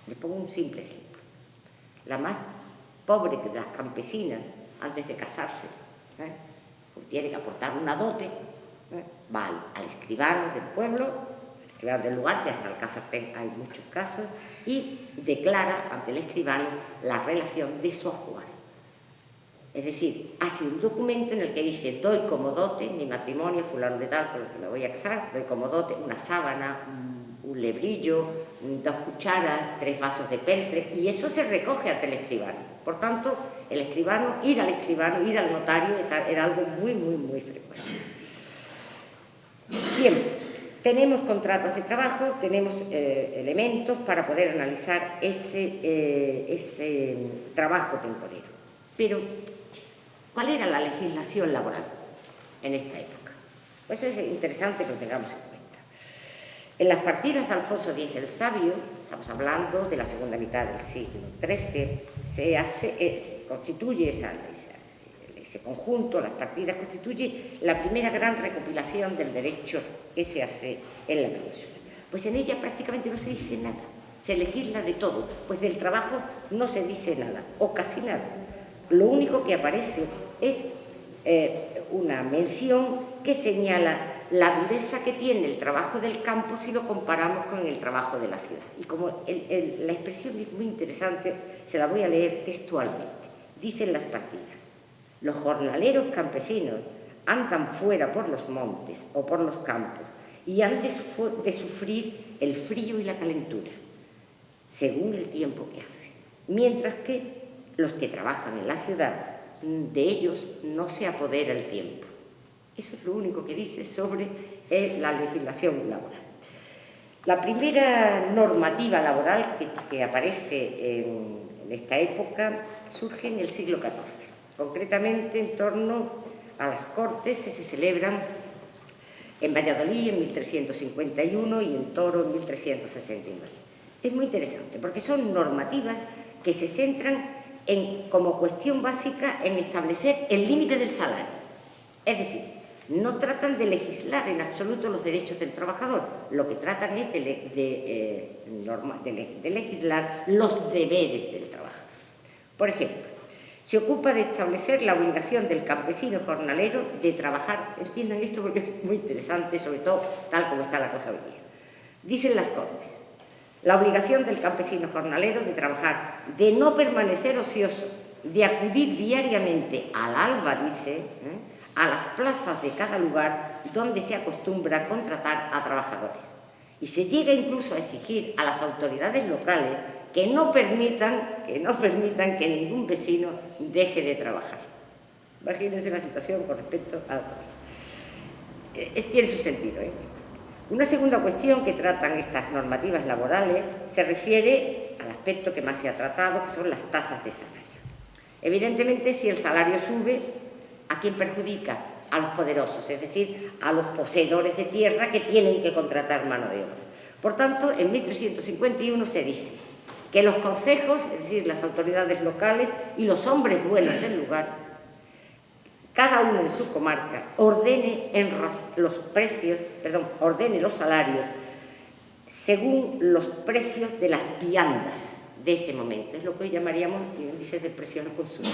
Les pongo un simple ejemplo. La más pobre de las campesinas, antes de casarse, pues tiene que aportar una dote, va al escribano del pueblo, al escribano del lugar, de Esnalcázar hay muchos casos, y declara ante el escribano la relación de su ajuar. Es decir, hace un documento en el que dice: doy como dote mi matrimonio, fulano de tal, con el que me voy a casar, doy como dote una sábana, un lebrillo, 2 cucharas, 3 vasos de peltre, y eso se recoge ante el escribano. Por tanto, el escribano, ir al notario, era algo muy, muy, muy frecuente. Bien, tenemos contratos de trabajo, tenemos elementos para poder analizar ese trabajo temporero. Pero, ¿cuál era la legislación laboral en esta época? Pues eso es interesante que lo tengamos en cuenta. En las partidas de Alfonso X el Sabio, estamos hablando de la segunda mitad del siglo XIII, se constituye ese conjunto, las partidas, constituye la primera gran recopilación del derecho que se hace en la península. Pues en ella prácticamente no se dice nada, se legisla de todo, pues del trabajo no se dice nada, o casi nada. Lo único que aparece es una mención que señala la dureza que tiene el trabajo del campo si lo comparamos con el trabajo de la ciudad. Y como la expresión es muy interesante, se la voy a leer textualmente. Dicen las partidas: los jornaleros campesinos andan fuera por los montes o por los campos y han de sufrir el frío y la calentura, según el tiempo que hace, mientras que los que trabajan en la ciudad, de ellos no se apodera el tiempo. Eso es lo único que dice sobre la legislación laboral. La primera normativa laboral que aparece en esta época surge en el siglo XIV, concretamente en torno a las Cortes que se celebran en Valladolid en 1351 y en Toro en 1369. Es muy interesante porque son normativas que se centran como cuestión básica en establecer el límite del salario. Es decir, no tratan de legislar en absoluto los derechos del trabajador, lo que tratan es de legislar los deberes del trabajador. Por ejemplo, se ocupa de establecer la obligación del campesino jornalero de trabajar, entiendan esto porque es muy interesante, sobre todo tal como está la cosa hoy día. Dicen las Cortes, la obligación del campesino jornalero de trabajar, de no permanecer ocioso, de acudir diariamente al alba, dice, a las plazas de cada lugar donde se acostumbra contratar a trabajadores. Y se llega incluso a exigir a las autoridades locales que no permitan que ningún vecino deje de trabajar. Imagínense la situación con respecto a todo. Tiene su sentido, ¿eh? Una segunda cuestión que tratan estas normativas laborales se refiere al aspecto que más se ha tratado, que son las tasas de salario. Evidentemente, si el salario sube, ¿a quién perjudica? A los poderosos, es decir, a los poseedores de tierra que tienen que contratar mano de obra. Por tanto, en 1351 se dice que los concejos, es decir, las autoridades locales y los hombres buenos del lugar, cada uno en su comarca, ordene los salarios según los precios de las viandas de ese momento. Es lo que hoy llamaríamos índices de precios al consumo.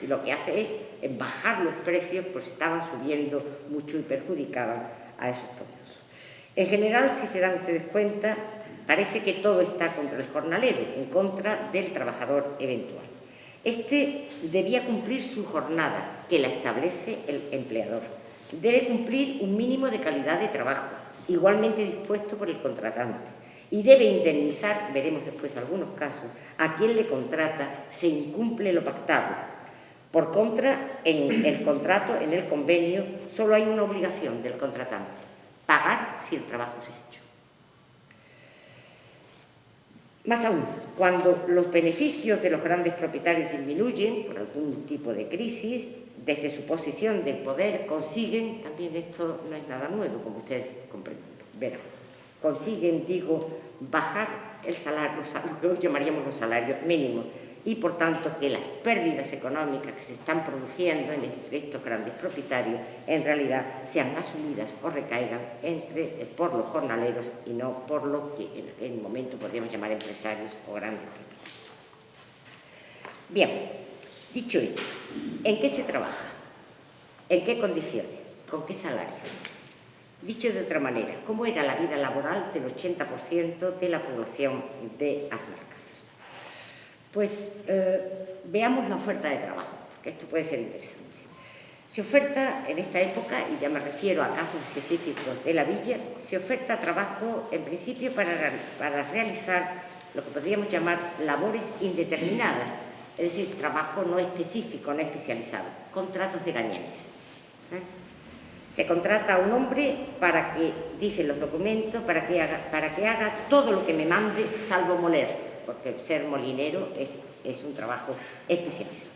Y lo que hace es bajar los precios, pues estaban subiendo mucho y perjudicaban a esos poderosos. En general, si se dan ustedes cuenta, parece que todo está contra el jornalero, en contra del trabajador eventual. Este debía cumplir su jornada, que la establece el empleador. Debe cumplir un mínimo de calidad de trabajo, igualmente dispuesto por el contratante. Y debe indemnizar, veremos después algunos casos, a quien le contrata se incumple lo pactado. Por contra, en el contrato, en el convenio, solo hay una obligación del contratante: pagar si el trabajo se ha hecho. Más aún, cuando los beneficios de los grandes propietarios disminuyen por algún tipo de crisis, desde su posición de poder consiguen, también esto no es nada nuevo, como ustedes verán, consiguen, bajar el salario, lo que hoy llamaríamos los salarios mínimos, y por tanto que las pérdidas económicas que se están produciendo entre estos grandes propietarios en realidad sean asumidas o recaigan por los jornaleros y no por lo que en aquel momento podríamos llamar empresarios o grandes propietarios. Bien, dicho esto, ¿en qué se trabaja? ¿En qué condiciones? ¿Con qué salario? Dicho de otra manera, ¿cómo era la vida laboral del 80% de la población de Alcázar? Pues veamos la oferta de trabajo, porque esto puede ser interesante. Se oferta en esta época, y ya me refiero a casos específicos de la villa, se oferta trabajo en principio para realizar lo que podríamos llamar labores indeterminadas, es decir, trabajo no específico, no especializado, contratos de gañanes. Se contrata a un hombre para que, dicen los documentos, para que haga todo lo que me mande, salvo moler, porque ser molinero es un trabajo especializado.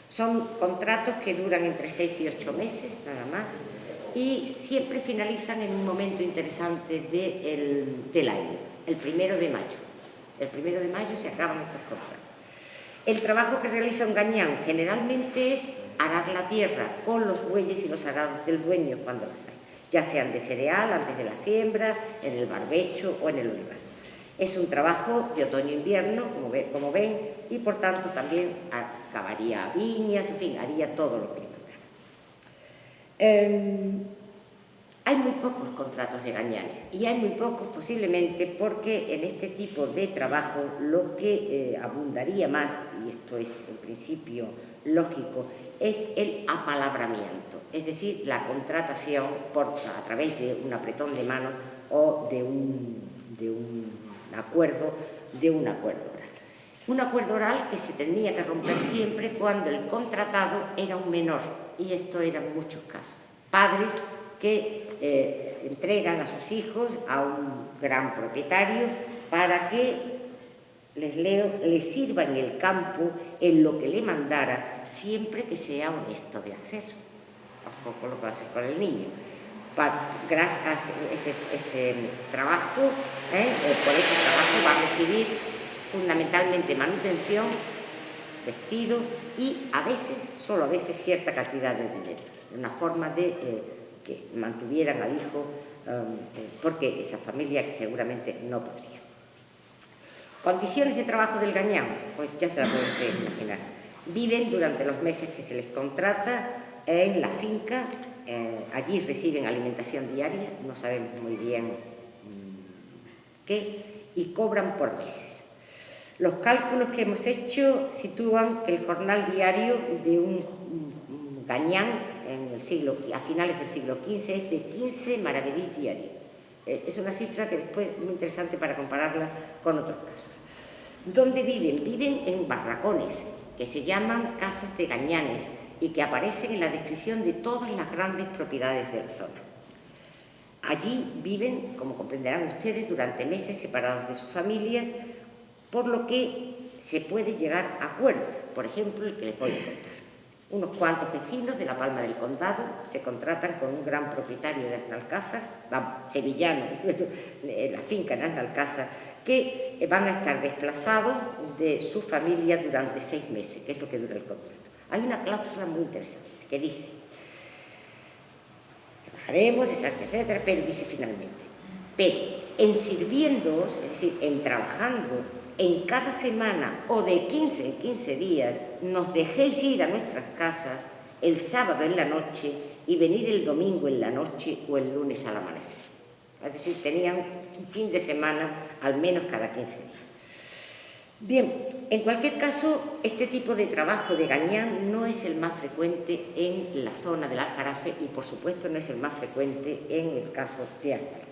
Son contratos que duran entre 6 y 8 meses, nada más, y siempre finalizan en un momento interesante del año, el 1 de mayo. El 1 de mayo se acaban estos contratos. El trabajo que realiza un gañán generalmente es arar la tierra con los bueyes y los arados del dueño cuando las hay, ya sean de cereal, antes de la siembra, en el barbecho o en el olivar. Es un trabajo de otoño-invierno, como ven, y por tanto también cavaría viñas, en fin, haría todo lo que tocara. Hay muy pocos contratos de gañanes, y hay muy pocos posiblemente porque en este tipo de trabajo lo que abundaría más, y esto es en principio lógico, es el apalabramiento, es decir, la contratación a través de un apretón de manos o de un acuerdo oral. Un acuerdo oral que se tenía que romper siempre cuando el contratado era un menor, y esto era en muchos casos. padres que entregan a sus hijos a un gran propietario para que les sirva en el campo en lo que le mandara, siempre que sea honesto de hacer. Tampoco lo va a hacer con el niño. Gracias a ese trabajo, por ese trabajo va a recibir fundamentalmente manutención, vestido y a veces, solo a veces, cierta cantidad de dinero. Una forma de que mantuvieran al hijo, porque esa familia que seguramente no podría. Condiciones de trabajo del gañán, pues ya se la pueden imaginar. Viven durante los meses que se les contrata en la finca, allí reciben alimentación diaria, no sabemos muy bien qué, y cobran por meses. Los cálculos que hemos hecho sitúan el jornal diario de un gañán a finales del siglo XV es de 15 maravedís diarios. Es una cifra que después es muy interesante para compararla con otros casos. ¿Dónde viven? Viven en barracones, que se llaman casas de gañanes y que aparecen en la descripción de todas las grandes propiedades de la zona. Allí viven, como comprenderán ustedes, durante meses separados de sus familias, por lo que se puede llegar a acuerdos, por ejemplo, el que les voy a contar. Unos cuantos vecinos de la Palma del Condado se contratan con un gran propietario de Aznalcázar, sevillano, la finca en Aznalcázar, que van a estar desplazados de su familia durante 6 meses, que es lo que dura el contrato. Hay una cláusula muy interesante que dice: trabajaremos, etcétera, pero dice finalmente, pero en sirviéndoos, es decir, en trabajando, en cada semana o de 15 en 15 días, nos dejéis ir a nuestras casas el sábado en la noche y venir el domingo en la noche o el lunes al amanecer. Es decir, tenían un fin de semana al menos cada 15 días. Bien, en cualquier caso, este tipo de trabajo de gañán no es el más frecuente en la zona del Aljarafe y, por supuesto, no es el más frecuente en el caso de Aznalcázar.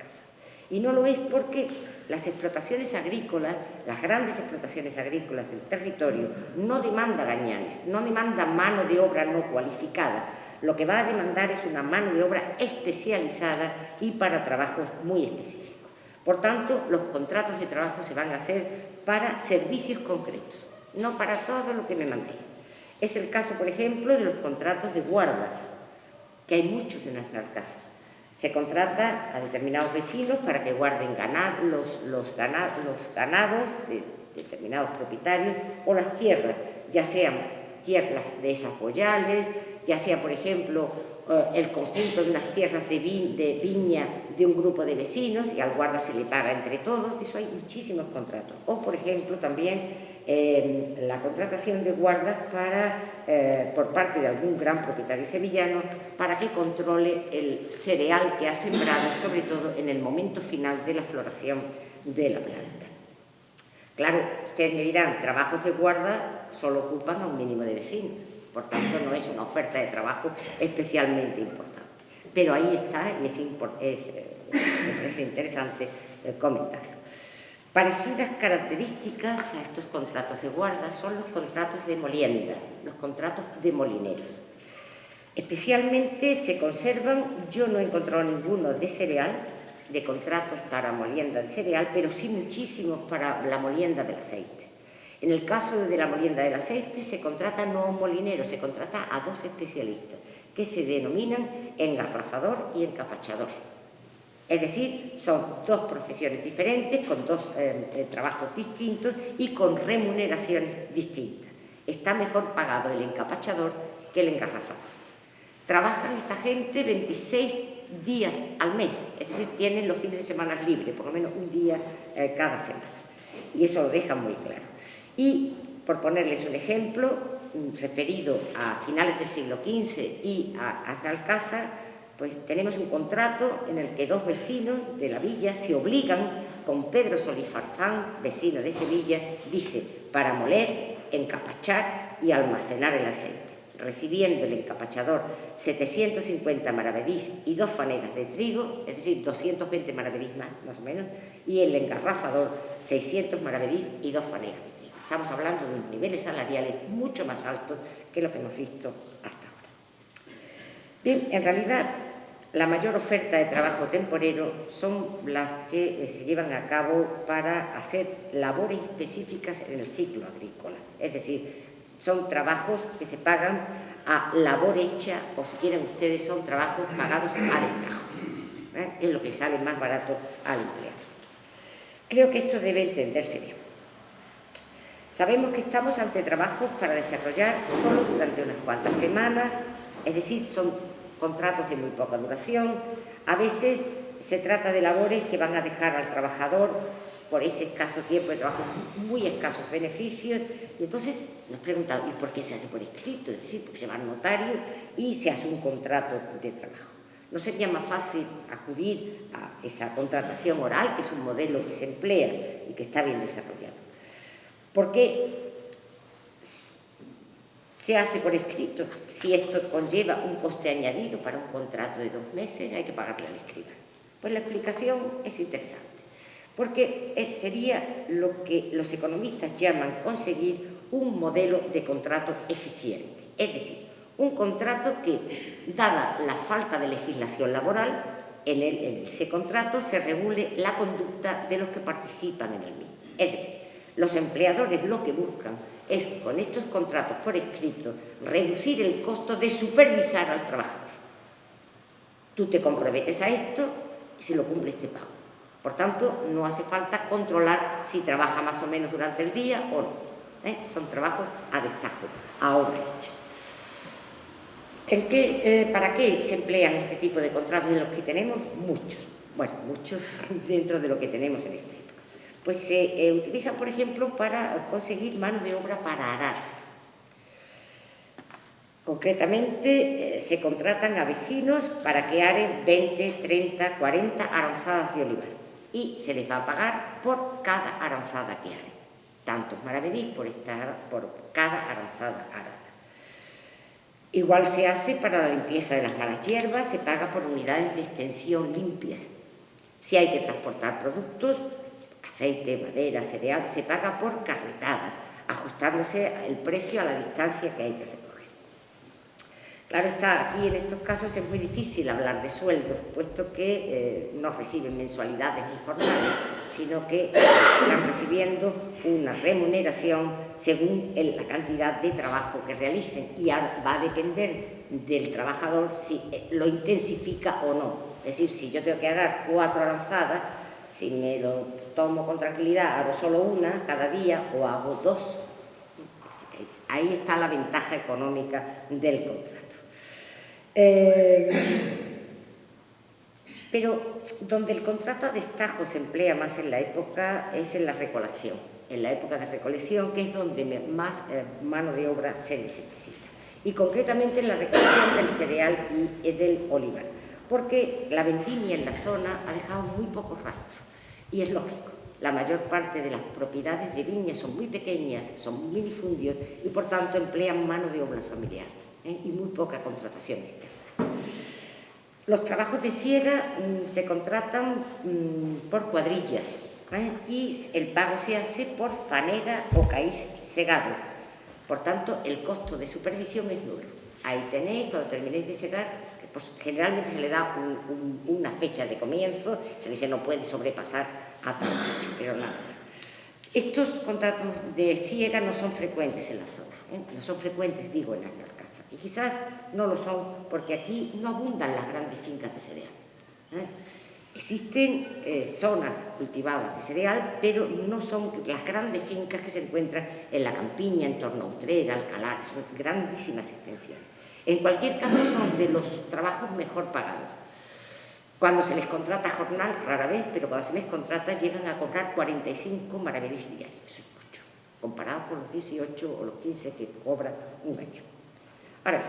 Y no lo es porque las explotaciones agrícolas, las grandes explotaciones agrícolas del territorio, no demandan gañanes, no demandan mano de obra no cualificada. Lo que va a demandar es una mano de obra especializada y para trabajos muy específicos. Por tanto, los contratos de trabajo se van a hacer para servicios concretos, no para todo lo que me mandéis. Es el caso, por ejemplo, de los contratos de guardas, que hay muchos en Aznalcázar. Se contrata a determinados vecinos para que guarden los ganados de determinados propietarios o las tierras, ya sean tierras de esas boyales, ya sea, por ejemplo, el conjunto de unas tierras de viña de un grupo de vecinos y al guarda se le paga entre todos. Eso hay muchísimos contratos. O, por ejemplo, también la contratación de guardas por parte de algún gran propietario sevillano para que controle el cereal que ha sembrado, sobre todo en el momento final de la floración de la planta. Claro, ustedes me dirán, trabajos de guarda solo ocupan a un mínimo de vecinos, por tanto no es una oferta de trabajo especialmente importante. Pero ahí está y me parece interesante comentarlo. Parecidas características a estos contratos de guarda son los contratos de molienda, los contratos de molineros. Especialmente se conservan, yo no he encontrado ninguno de cereal, de contratos para molienda de cereal, pero sí muchísimos para la molienda del aceite. En el caso de la molienda del aceite se contrata no a un molinero, se contrata a 2 especialistas que se denominan engarrafador y encapachador. Es decir, son 2 profesiones diferentes, con 2 trabajos distintos y con remuneraciones distintas. Está mejor pagado el encapachador que el engarrafador. Trabajan esta gente 26 días al mes, es decir, tienen los fines de semana libres, por lo menos un día cada semana. Y eso lo dejan muy claro. Y, por ponerles un ejemplo, referido a finales del siglo XV y a Aznalcázar, pues tenemos un contrato en el que 2 vecinos de la villa se obligan, con Pedro Solís Farfán, vecino de Sevilla, dice, para moler, encapachar y almacenar el aceite, recibiendo el encapachador 750 maravedís y 2 fanegas de trigo, es decir, 220 maravedís más o menos, y el engarrafador 600 maravedís y 2 fanegas de trigo. Estamos hablando de unos niveles salariales mucho más altos que lo que hemos visto hasta ahora. Bien, en realidad, la mayor oferta de trabajo temporero son las que se llevan a cabo para hacer labores específicas en el ciclo agrícola. Es decir, son trabajos que se pagan a labor hecha, o si quieren ustedes, son trabajos pagados a destajo, que es lo que sale más barato al empleado. Creo que esto debe entenderse bien. Sabemos que estamos ante trabajos para desarrollar solo durante unas cuantas semanas, es decir, son contratos de muy poca duración. A veces se trata de labores que van a dejar al trabajador por ese escaso tiempo de trabajo muy escasos beneficios, y entonces nos preguntamos, ¿y por qué se hace por escrito? Es decir, porque se va al notario y se hace un contrato de trabajo. ¿No sería más fácil acudir a esa contratación oral, que es un modelo que se emplea y que está bien desarrollado? Porque se hace por escrito. Si esto conlleva un coste añadido para un contrato de 2 meses, hay que pagarle al escribano. Pues la explicación es interesante, porque sería lo que los economistas llaman conseguir un modelo de contrato eficiente. Es decir, un contrato que, dada la falta de legislación laboral, en ese contrato se regule la conducta de los que participan en el mismo. Es decir, los empleadores lo que buscan es, con estos contratos por escrito, reducir el costo de supervisar al trabajador. Tú te comprometes a esto y si lo cumples te pago. Por tanto, no hace falta controlar si trabaja más o menos durante el día o no. Son trabajos a destajo, a hora hecha. ¿Para qué se emplean este tipo de contratos de los que tenemos? Muchos. Bueno, muchos dentro de lo que tenemos en esta época. Pues se utilizan, por ejemplo, para conseguir mano de obra para arar. Concretamente, se contratan a vecinos para que aren 20, 30, 40 aranzadas de olivar y se les va a pagar por cada aranzada que aren. Tantos maravedís por cada aranzada arada. Igual se hace para la limpieza de las malas hierbas, se paga por unidades de extensión limpias. Si hay que transportar productos, aceite, madera, cereal, se paga por carretada, ajustándose el precio a la distancia que hay que recoger. Claro está, aquí en estos casos es muy difícil hablar de sueldos, puesto que no reciben mensualidades ni jornales, sino que están recibiendo una remuneración según la cantidad de trabajo que realicen, y ahora va a depender del trabajador si lo intensifica o no. Es decir, si yo tengo que arar 4 aranzadas, si me lo tomo con tranquilidad, hago solo una cada día o hago 2. Ahí está la ventaja económica del contrato. Pero donde el contrato a destajo se emplea más en la época es en la recolección, en la época de recolección, que es donde más mano de obra se necesita, y concretamente en la recolección del cereal y del olivar, porque la vendimia en la zona ha dejado muy pocos rastros, y es lógico. La mayor parte de las propiedades de viñas son muy pequeñas, son minifundios y por tanto emplean mano de obra familiar, y muy poca contratación externa. Los trabajos de siega se contratan por cuadrillas, y el pago se hace por fanega o caíz cegado. Por tanto, el costo de supervisión es nulo. Ahí tenéis, cuando terminéis de segar, pues generalmente se le da una fecha de comienzo, se le dice no puede sobrepasar a tal fecha, pero nada. Estos contratos de siega no son frecuentes en la zona, no son frecuentes, digo, en las Alcázar, y quizás no lo son porque aquí no abundan las grandes fincas de cereal. Existen zonas cultivadas de cereal, pero no son las grandes fincas que se encuentran en la campiña, en torno a Utrera, Alcalá, que son grandísimas extensiones. En cualquier caso, son de los trabajos mejor pagados. Cuando se les contrata jornal, rara vez, pero cuando se les contrata llegan a cobrar 45 maravedís diarios. Eso es mucho, comparado con los 18 o los 15 que cobran un año. Ahora,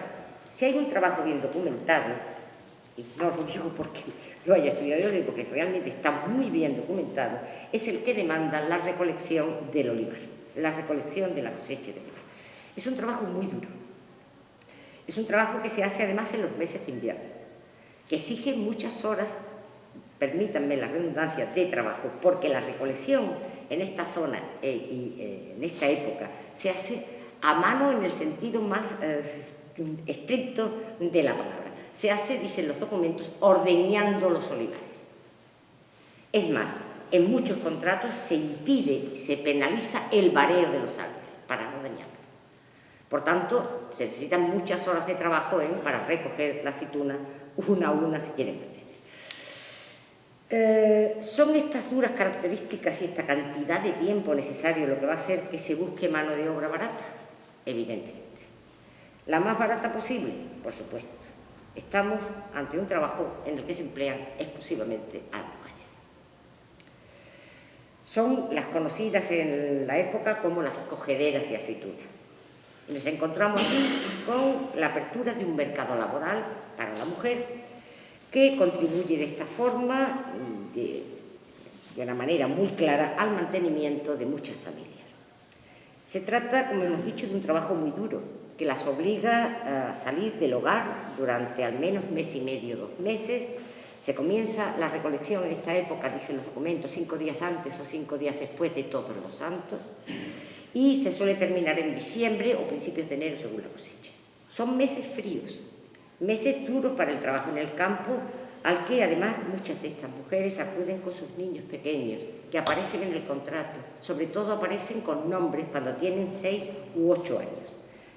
si hay un trabajo bien documentado, y no lo digo porque lo haya estudiado yo, porque realmente está muy bien documentado, es el que demanda la recolección del olivar, la recolección de la cosecha de olivar. Es un trabajo muy duro. Es un trabajo que se hace además en los meses de invierno, que exige muchas horas, permítanme la redundancia, de trabajo, porque la recolección en esta zona y en esta época se hace a mano en el sentido más estricto de la palabra. se hace, dicen los documentos, ordeñando los olivares. Es más, en muchos contratos se impide, se penaliza el bareo de los árboles para no dañarlos. Por tanto, se necesitan muchas horas de trabajo para recoger la aceituna una a una, si quieren ustedes. ¿Son estas duras características y esta cantidad de tiempo necesario lo que va a hacer que se busque mano de obra barata? Evidentemente. La más barata posible, por supuesto. Estamos ante un trabajo en el que se emplean exclusivamente a mujeres. Son las conocidas en la época como las cogederas de aceituna. Y nos encontramos así con la apertura de un mercado laboral para la mujer que contribuye de esta forma, de una manera muy clara, al mantenimiento de muchas familias. Se trata, como hemos dicho, de un trabajo muy duro, que las obliga a salir del hogar durante al menos mes y medio, 2 meses. Se comienza la recolección en esta época, dicen los documentos, 5 días antes o 5 días después de Todos los Santos, y se suele terminar en diciembre o principios de enero según la cosecha. Son meses fríos, meses duros para el trabajo en el campo, al que además muchas de estas mujeres acuden con sus niños pequeños, que aparecen en el contrato, sobre todo aparecen con nombres cuando tienen 6 u 8 años.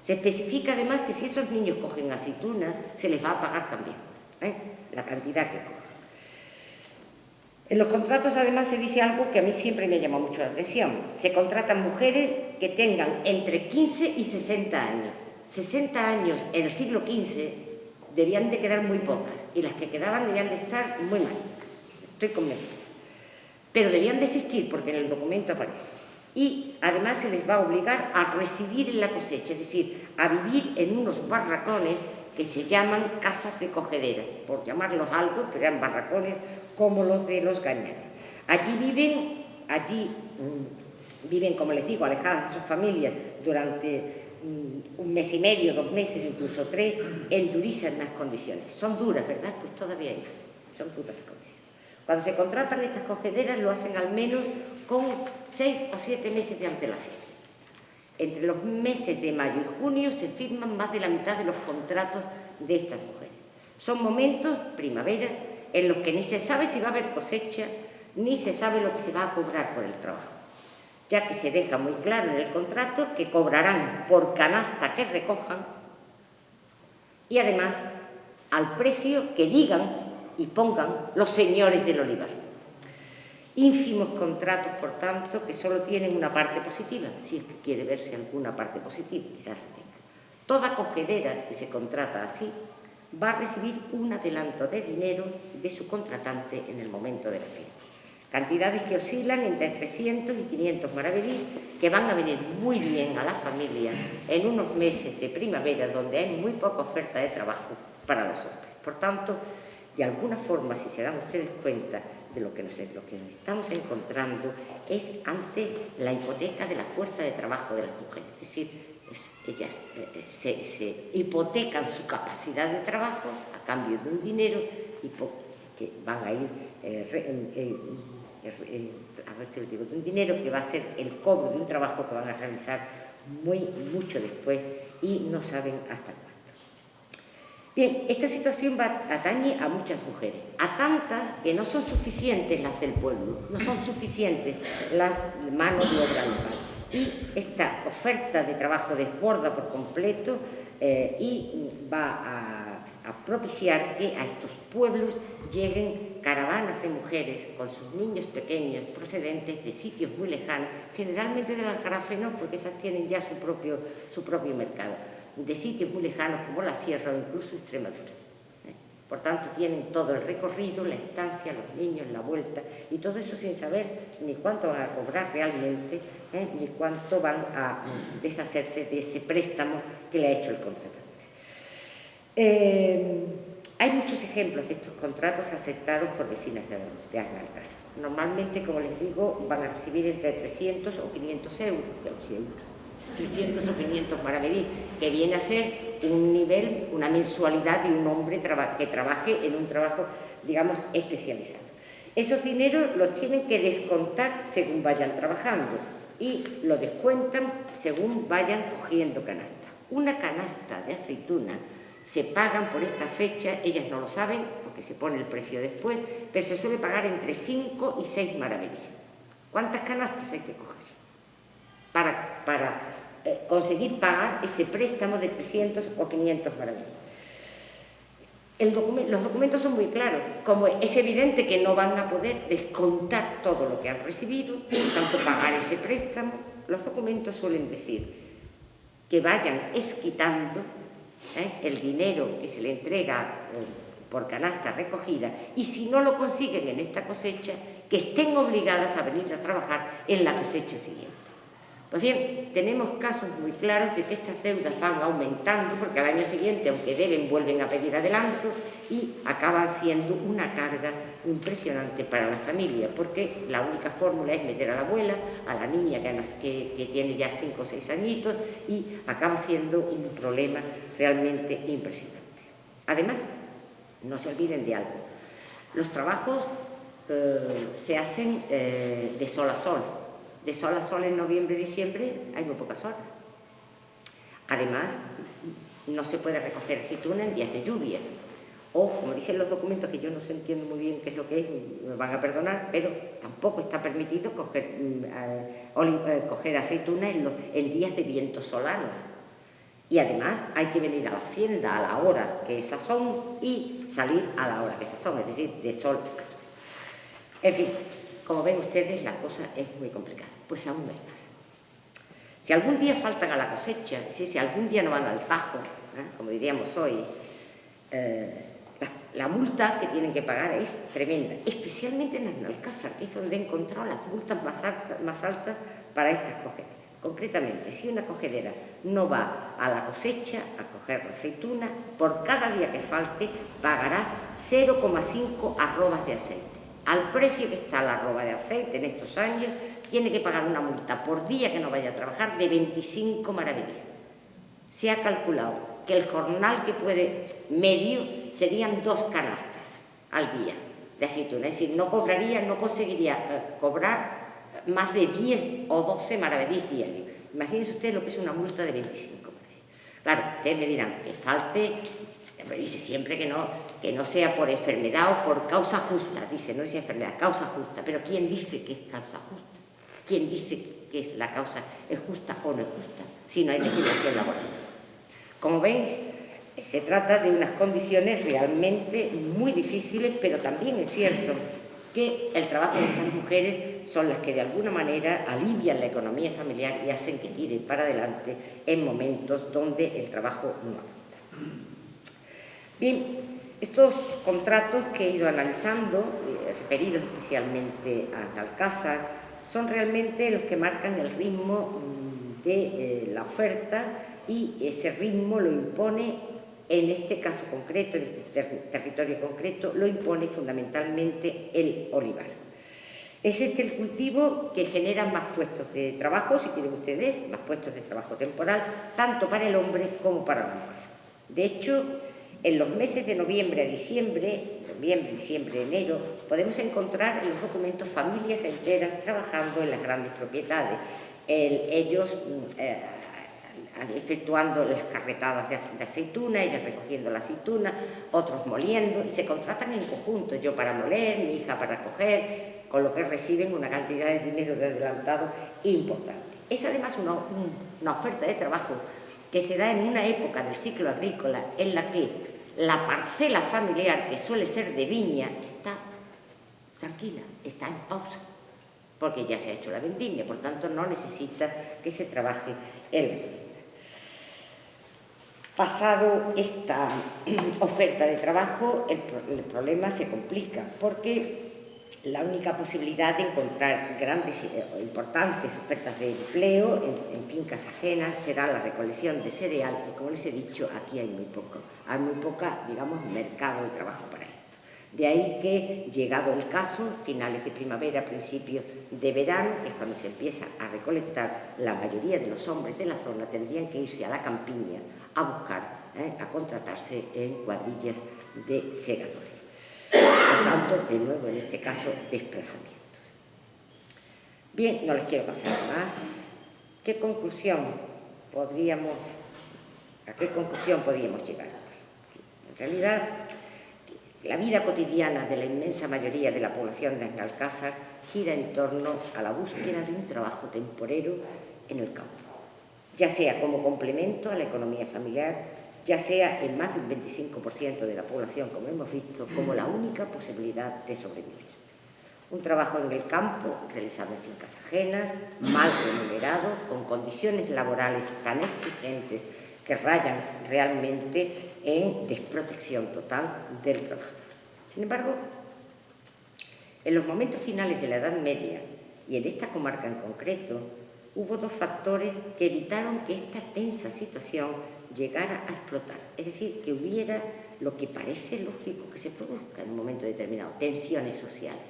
Se especifica además que si esos niños cogen aceituna, se les va a pagar también, la cantidad que cojan. En los contratos además se dice algo que a mí siempre me llama mucho la atención. Se contratan mujeres que tengan entre 15 y 60 años. 60 años en el siglo XV debían de quedar muy pocas y las que quedaban debían de estar muy mal. Estoy convencida. Pero debían de existir porque en el documento aparece. Y además se les va a obligar a residir en la cosecha, es decir, a vivir en unos barracones que se llaman casas de cogedera, por llamarlos algo, pero eran barracones como los de los gañanes. Allí viven, como les digo, alejadas de sus familias durante 1 mes y medio, 2 meses, incluso 3, en durísimas condiciones. Son duras, ¿verdad? Pues todavía hay más. Son duras las condiciones. Cuando se contratan estas cogederas lo hacen al menos con 6 o 7 meses de antelación. Entre los meses de mayo y junio se firman más de la mitad de los contratos de estas mujeres. Son momentos, primavera, en los que ni se sabe si va a haber cosecha, ni se sabe lo que se va a cobrar por el trabajo, ya que se deja muy claro en el contrato que cobrarán por canasta que recojan y además al precio que digan y pongan los señores del olivar. Ínfimos contratos, por tanto, que solo tienen una parte positiva, si es que quiere verse alguna parte positiva, quizás la tenga. Toda cogedera que se contrata así va a recibir un adelanto de dinero de su contratante en el momento de la firma. Cantidades que oscilan entre 300 y 500 maravedís, que van a venir muy bien a la familia en unos meses de primavera donde hay muy poca oferta de trabajo para los hombres. Por tanto, de alguna forma, si se dan ustedes cuenta de lo que nos estamos encontrando, es ante la hipoteca de la fuerza de trabajo de las mujeres. Es decir, ellas se hipotecan su capacidad de trabajo a cambio de un dinero que van a ir a ver si lo digo, de un dinero que va a ser el cobro de un trabajo que van a realizar mucho después y no saben hasta cuándo. Bien, esta situación atañe a muchas mujeres, a tantas que no son suficientes las del pueblo, no son suficientes las manos de obra local. Y esta oferta de trabajo desborda por completo y va a propiciar que a estos pueblos lleguen caravanas de mujeres con sus niños pequeños procedentes de sitios muy lejanos, generalmente del Aljarafe no, porque esas tienen ya su propio mercado, de sitios muy lejanos como la Sierra o incluso Extremadura. Por tanto, tienen todo el recorrido, la estancia, los niños, la vuelta, y todo eso sin saber ni cuánto van a cobrar realmente, ni cuánto van a deshacerse de ese préstamo que le ha hecho el contratante. Hay muchos ejemplos de estos contratos aceptados por vecinas de Alcázar. Normalmente, como les digo, van a recibir entre 300 o 500 euros, 300 o 500 maravedís, que viene a ser un nivel, una mensualidad de un hombre que trabaje en un trabajo, digamos, especializado. Esos dineros los tienen que descontar según vayan trabajando y lo descuentan según vayan cogiendo canasta. Una canasta de aceituna se pagan por esta fecha, ellas no lo saben porque se pone el precio después, pero se suele pagar entre 5 y 6 maravedís. ¿Cuántas canastas hay que coger para conseguir pagar ese préstamo de 300 o 500 maravedís? Los documentos son muy claros, como es evidente que no van a poder descontar todo lo que han recibido, por tanto pagar ese préstamo, los documentos suelen decir que vayan esquitando el dinero que se le entrega por canasta recogida, y si no lo consiguen en esta cosecha, que estén obligadas a venir a trabajar en la cosecha siguiente. Pues bien, tenemos casos muy claros de que estas deudas van aumentando, porque al año siguiente, aunque deben, vuelven a pedir adelanto y acaban siendo una carga impresionante para la familia, porque la única fórmula es meter a la abuela, a la niña que tiene ya 5 o 6 añitos, y acaba siendo un problema realmente impresionante. Además, no se olviden de algo, los trabajos se hacen de sol a sol. De sol a sol en noviembre y diciembre hay muy pocas horas. Además, no se puede recoger aceituna en días de lluvia. O, como dicen los documentos, que yo no sé, entiendo muy bien qué es lo que es, me van a perdonar, pero tampoco está permitido coger aceituna en días de vientos solanos. Y además hay que venir a la hacienda a la hora que es sazón y salir a la hora que es sazón, es decir, de sol a sol. En fin, como ven ustedes, la cosa es muy complicada. Pues aún hay más. Si algún día faltan a la cosecha, si algún día no van al tajo, como diríamos hoy, la multa que tienen que pagar es tremenda, especialmente en Alcázar, que es donde he encontrado las multas más altas para estas cogederas. Concretamente, si una cogedera no va a la cosecha a coger la aceituna, por cada día que falte pagará 0,5 arrobas de aceite. Al precio que está la arroba de aceite en estos años, tiene que pagar una multa por día que no vaya a trabajar de 25 maravedís. Se ha calculado que el jornal que puede medio serían 2 canastas al día de aceituna, es decir, no conseguiría cobrar más de 10 o 12 maravedís diarios. Imagínense ustedes lo que es una multa de 25 maravedís. Claro, ustedes me dirán que falte, dice siempre que no sea por enfermedad o por causa justa, dice, no es enfermedad, causa justa, pero ¿quién dice que es causa justa? ¿Quién dice que la causa es justa o no es justa si no hay legislación laboral? Como veis, se trata de unas condiciones realmente muy difíciles, pero también es cierto que el trabajo de estas mujeres son las que de alguna manera alivian la economía familiar y hacen que tiren para adelante en momentos donde el trabajo no aguanta. Bien, estos contratos que he ido analizando, referidos especialmente a Alcázar, son realmente los que marcan el ritmo de la oferta, y ese ritmo lo impone, en este caso concreto, en este territorio concreto, lo impone fundamentalmente el olivar. Es este el cultivo que genera más puestos de trabajo, si quieren ustedes, más puestos de trabajo temporal, tanto para el hombre como para la mujer. De hecho, en los meses de noviembre a diciembre, enero, podemos encontrar en los documentos familias enteras trabajando en las grandes propiedades. Ellos efectuando las carretadas de aceituna, ellas recogiendo la aceituna, otros moliendo, y se contratan en conjunto, yo para moler, mi hija para coger, con lo que reciben una cantidad de dinero de adelantado importante. Es además una oferta de trabajo que se da en una época del ciclo agrícola en la que la parcela familiar, que suele ser de viña, está tranquila, está en pausa, porque ya se ha hecho la vendimia, por tanto no necesita que se trabaje el vendimia. Pasado esta oferta de trabajo, el problema se complica, porque la única posibilidad de encontrar grandes o importantes ofertas de empleo en fincas ajenas será la recolección de cereal, y como les he dicho, aquí hay muy poca, digamos, mercado de trabajo para esto. De ahí que, llegado el caso, finales de primavera, principios de verano, que es cuando se empieza a recolectar, la mayoría de los hombres de la zona tendrían que irse a la campiña a buscar, a contratarse en cuadrillas de segadores. Por tanto, de nuevo, en este caso, desplazamientos. Bien, no les quiero pasar más. ¿A qué conclusión podríamos llegar? realidad, la vida cotidiana de la inmensa mayoría de la población de Alcázar gira en torno a la búsqueda de un trabajo temporero en el campo, ya sea como complemento a la economía familiar, ya sea en más de un 25% de la población, como hemos visto, como la única posibilidad de sobrevivir. Un trabajo en el campo, realizado en fincas ajenas, mal remunerado, con condiciones laborales tan exigentes que rayan realmente en desprotección total del trabajador. Sin embargo, en los momentos finales de la Edad Media, y en esta comarca en concreto, hubo dos factores que evitaron que esta tensa situación llegara a explotar. Es decir, que hubiera lo que parece lógico que se produzca en un momento determinado, tensiones sociales.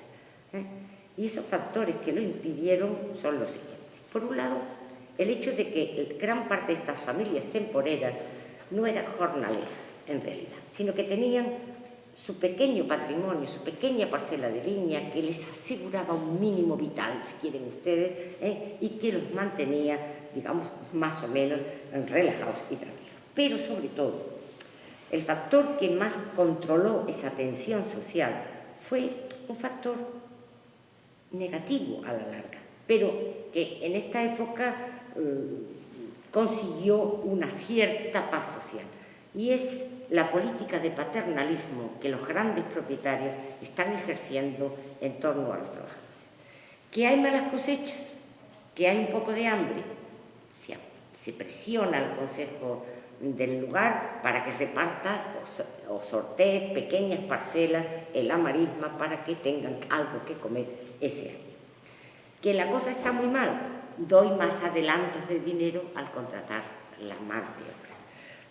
Y esos factores que lo impidieron son los siguientes. Por un lado, el hecho de que gran parte de estas familias temporeras no eran jornaleras, en realidad, sino que tenían su pequeño patrimonio, su pequeña parcela de viña que les aseguraba un mínimo vital, si quieren ustedes, y que los mantenía, digamos, más o menos relajados y tranquilos. Pero sobre todo, el factor que más controló esa tensión social fue un factor negativo a la larga, pero que en esta época consiguió una cierta paz social, y es la política de paternalismo que los grandes propietarios están ejerciendo en torno a los trabajadores. ¿Que hay malas cosechas? ¿Que hay un poco de hambre? Se presiona al consejo del lugar para que reparta o sortee pequeñas parcelas en la marisma para que tengan algo que comer ese año. ¿Que la cosa está muy mal? Doy más adelantos de dinero al contratar la mano de obra.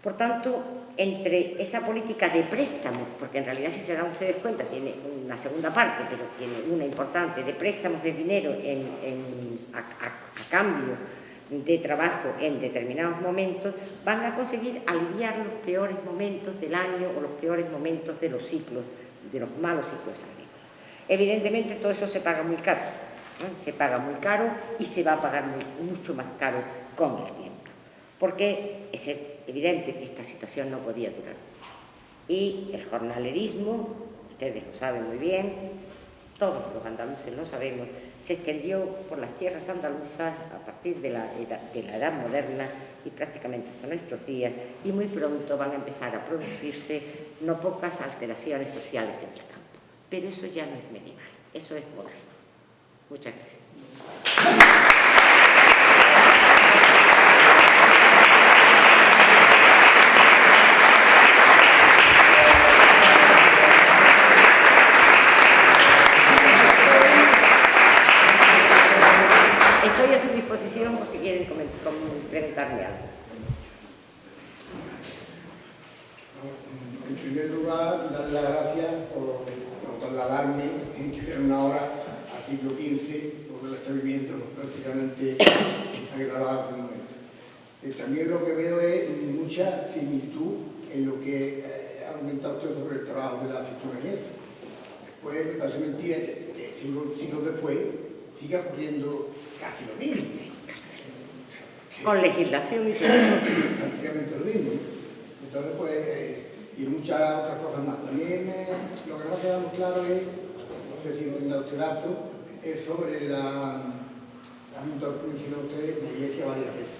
Por tanto, entre esa política de préstamos, porque en realidad, si se dan ustedes cuenta, tiene una segunda parte, pero tiene una importante, de préstamos de dinero a cambio de trabajo en determinados momentos, van a conseguir aliviar los peores momentos del año o los peores momentos de los ciclos, de los malos ciclos agrícolas. Evidentemente, todo eso se paga muy caro, ¿no? Se paga muy caro y se va a pagar mucho más caro con el tiempo, porque es evidente que esta situación no podía durar mucho. Y el jornalerismo, ustedes lo saben muy bien, todos los andaluces lo sabemos, se extendió por las tierras andaluzas a partir de la edad moderna y prácticamente hasta nuestros días, y muy pronto van a empezar a producirse no pocas alteraciones sociales en el campo. Pero eso ya no es medieval, eso es moderno. Muchas gracias. Estoy a su disposición por si quieren preguntarme algo. En primer lugar, darle las gracias por trasladarme en que sea una hora al siglo XV, porque lo está viviendo prácticamente agradable en el momento. También lo que veo es mucha similitud en lo que ha comentado usted sobre el trabajo de la aceituna y eso. Después, me parece mentira que siglos después siga ocurriendo casi lo mismo. Con legislación y todo. Prácticamente lo mismo. Entonces, pues, y muchas otras cosas más. También lo que no queda muy claro es, no sé si tendrá usted dato, es sobre la mencionado usted, la Iglesia varias veces.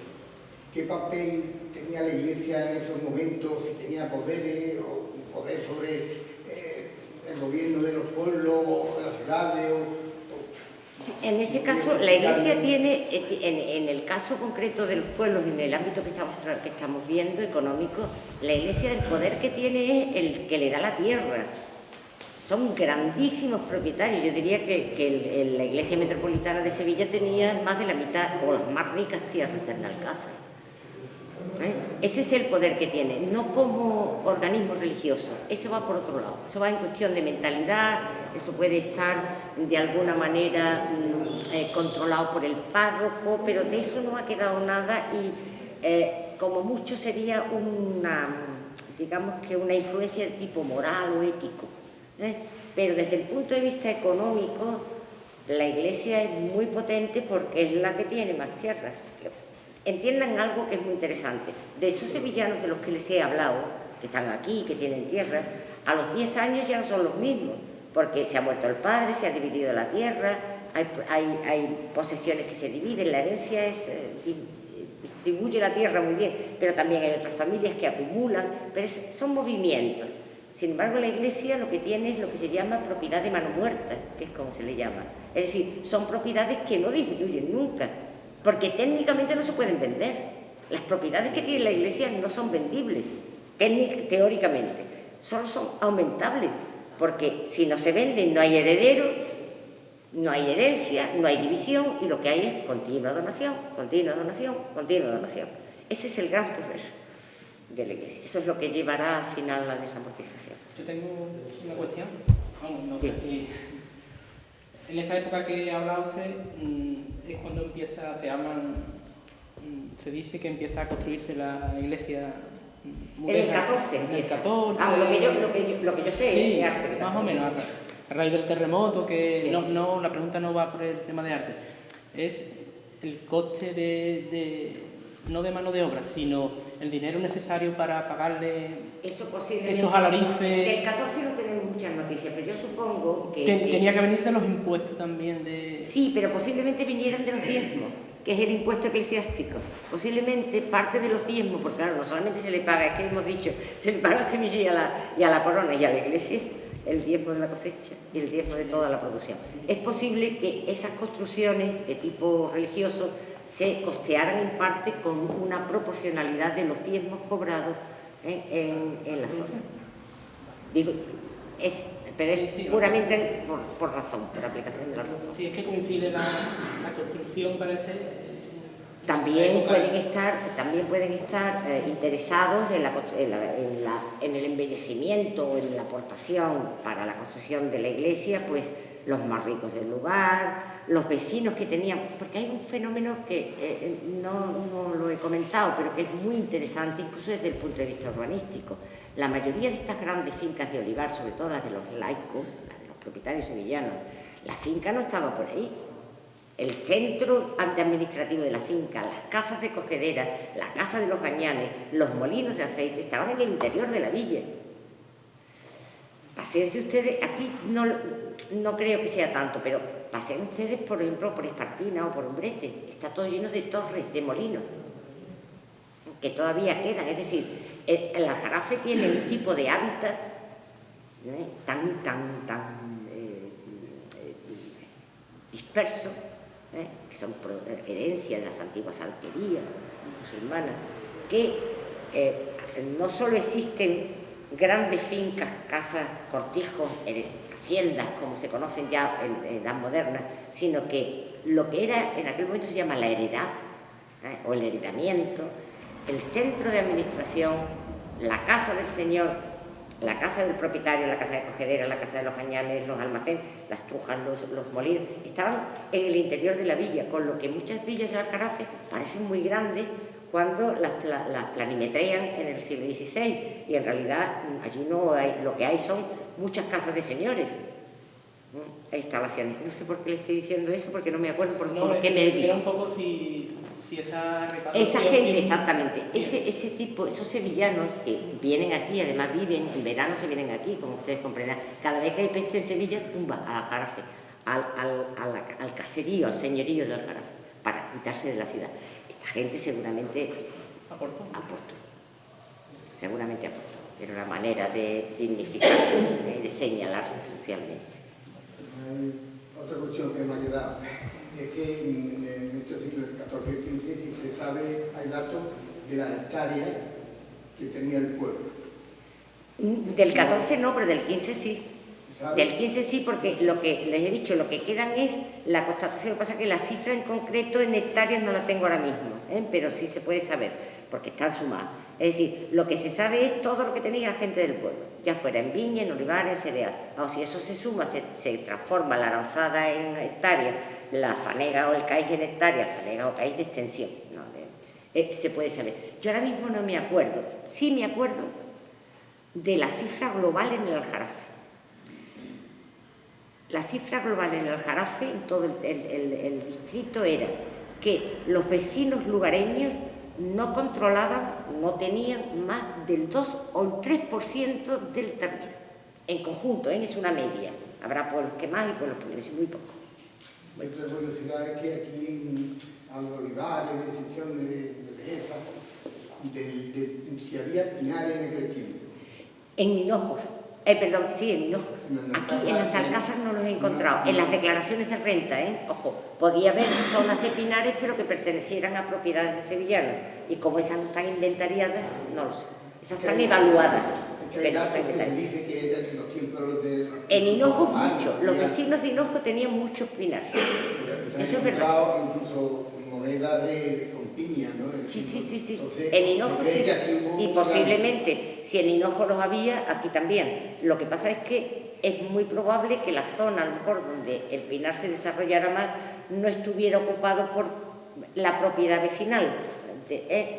¿Qué papel tenía la Iglesia en esos momentos? Si tenía poderes o poder sobre el gobierno de los pueblos, de las ciudades En ese caso, la Iglesia tiene, en el caso concreto de los pueblos, en el ámbito que estamos viendo, económico, la Iglesia, el poder que tiene es el que le da la tierra. Son grandísimos propietarios. Yo diría que la Iglesia Metropolitana de Sevilla tenía más de la mitad, o las más ricas tierras de Alcázar. Ese es el poder que tiene, no como organismo religioso, eso va por otro lado, eso va en cuestión de mentalidad, eso puede estar de alguna manera controlado por el párroco, pero de eso no ha quedado nada y como mucho sería digamos que una influencia de tipo moral o ético, pero desde el punto de vista económico la Iglesia es muy potente porque es la que tiene más tierras. Entiendan algo que es muy interesante. De esos sevillanos de los que les he hablado, que están aquí, que tienen tierra, a los 10 años ya no son los mismos, porque se ha muerto el padre, se ha dividido la tierra, hay posesiones que se dividen, la herencia distribuye la tierra muy bien, pero también hay otras familias que acumulan, pero son movimientos. Sin embargo, la Iglesia lo que tiene es lo que se llama propiedad de mano muerta, que es como se le llama. Es decir, son propiedades que no disminuyen nunca, porque técnicamente no se pueden vender. Las propiedades que tiene la Iglesia no son vendibles, teóricamente, solo son aumentables, porque si no se venden no hay heredero, no hay herencia, no hay división, y lo que hay es continua donación, continua donación, continua donación. Ese es el gran poder de la Iglesia. Eso es lo que llevará al final la desamortización. Yo tengo una cuestión. Vamos, no sé si en esa época que habla usted es cuando empieza, se dice que empieza a construirse la iglesia En el 14 en el empieza. 14. Lo que yo sé sí, es arte. más o menos, a raíz del terremoto, que Sí. no, la pregunta no va por el tema de arte. Es el coste no de mano de obra, sino el dinero necesario para pagarle Eso posiblemente. esos alarifes. Del 14 no tenemos muchas noticias, pero yo supongo que... Tenía que venir de los impuestos también de... Sí, pero posiblemente vinieran de los diezmos, que es el impuesto eclesiástico. Posiblemente parte de los diezmos, porque claro, no solamente se le paga, es que hemos dicho, se le paga a semilla y a la corona y a la iglesia, el diezmo de la cosecha y el diezmo de toda la producción. Es posible que esas construcciones de tipo religioso se costearan en parte con una proporcionalidad de los diezmos cobrados en la zona. Digo, pero es Sí, puramente por razón, por aplicación de la razón. Si es que coincide la construcción, parece... También pueden estar interesados en el embellecimiento o en la aportación para la construcción de la iglesia, pues los más ricos del lugar, los vecinos que tenían, porque hay un fenómeno que no lo he comentado, pero que es muy interesante incluso desde el punto de vista urbanístico. La mayoría de estas grandes fincas de olivar, sobre todo las de los laicos, las de los propietarios sevillanos, la finca no estaba por ahí. El centro administrativo de la finca, las casas de cogedera, la casa de los gañanes, los molinos de aceite estaban en el interior de la villa. Paséense ustedes, aquí no creo que sea tanto, pero paseen ustedes, por ejemplo, por Espartina o por Umbrete, está todo lleno de torres, de molinos, que todavía quedan. Es decir, el Aljarafe tiene un tipo de hábitat tan disperso, que son herencia de las antiguas alquerías musulmanas, que no solo existen grandes fincas, casas, cortijos, haciendas, como se conocen ya en edad moderna, sino que lo que era en aquel momento se llama la heredad, o el heredamiento, el centro de administración, la casa del señor, la casa del propietario, la casa de cogedera, la casa de los gañanes, los almacenes, las trujas, los molinos, estaban en el interior de la villa, con lo que muchas villas del Aljarafe parecen muy grandes cuando las planimetrean en el siglo XVI, y en realidad allí no hay, lo que hay son muchas casas de señores. Hay instalaciones. No sé por qué le estoy diciendo eso, porque no me acuerdo por qué medio. Un poco si esa gente, exactamente, ese tipo, esos sevillanos que vienen aquí, además viven, en verano se vienen aquí, como ustedes comprenderán, cada vez que hay peste en Sevilla, tumba al Aljarafe, al caserío, al señorío del Aljarafe, para quitarse de la ciudad. Esta gente seguramente aportó. Seguramente aportó. Era una manera de dignificarse y de señalarse socialmente. Hay otra cuestión que me ha quedado. Es que en este siglo XIV y XV se sabe, hay datos de las hectáreas que tenía el pueblo. Del 14 no, pero del 15 sí. ¿Sabe? Del 15 sí, porque lo que les he dicho, lo que quedan es la constatación. Lo que pasa es que la cifra en concreto en hectáreas no la tengo ahora mismo, pero sí se puede saber, porque están sumadas. Es decir, lo que se sabe es todo lo que tenía la gente del pueblo, ya fuera en viña, en olivares, en cereal. O si eso se suma, se transforma la aranzada en hectáreas, la fanega o el caíz en hectáreas, fanega o caíz de extensión. No, se puede saber. Yo ahora mismo no me acuerdo, sí me acuerdo de la cifra global en el Aljarafe. La cifra global en el Aljarafe, en todo el distrito, era que los vecinos lugareños no controlaban, no tenían más del 2 o el 3% del término. En conjunto, es una media. Habrá pueblos que más y pueblos que menos, y muy poco. La otra curiosidad es que aquí a los olivares, de excepción de dehesa, si había pinares en aquel tiempo. En Hinojos, sí, en Hinojos. Aquí en las de Alcázar no los he encontrado. En las declaraciones de renta, ojo, podía haber zonas de pinares, pero que pertenecieran a propiedades de sevillanos. Y como esas no están inventariadas, no lo sé. Esas están evaluadas. Pero no están inventariadas. Dice que era los tiempos de... En Hinojos mucho. Los vecinos de Hinojos tenían muchos pinares. Eso es verdad. Incluso monedas con piña, ¿no? Sí. Entonces, en Hinojos sí. Y hubo posiblemente, si en Hinojos los había, aquí también. Lo que pasa es que es muy probable que la zona, a lo mejor, donde el pinar se desarrollara más, no estuviera ocupado por la propiedad vecinal,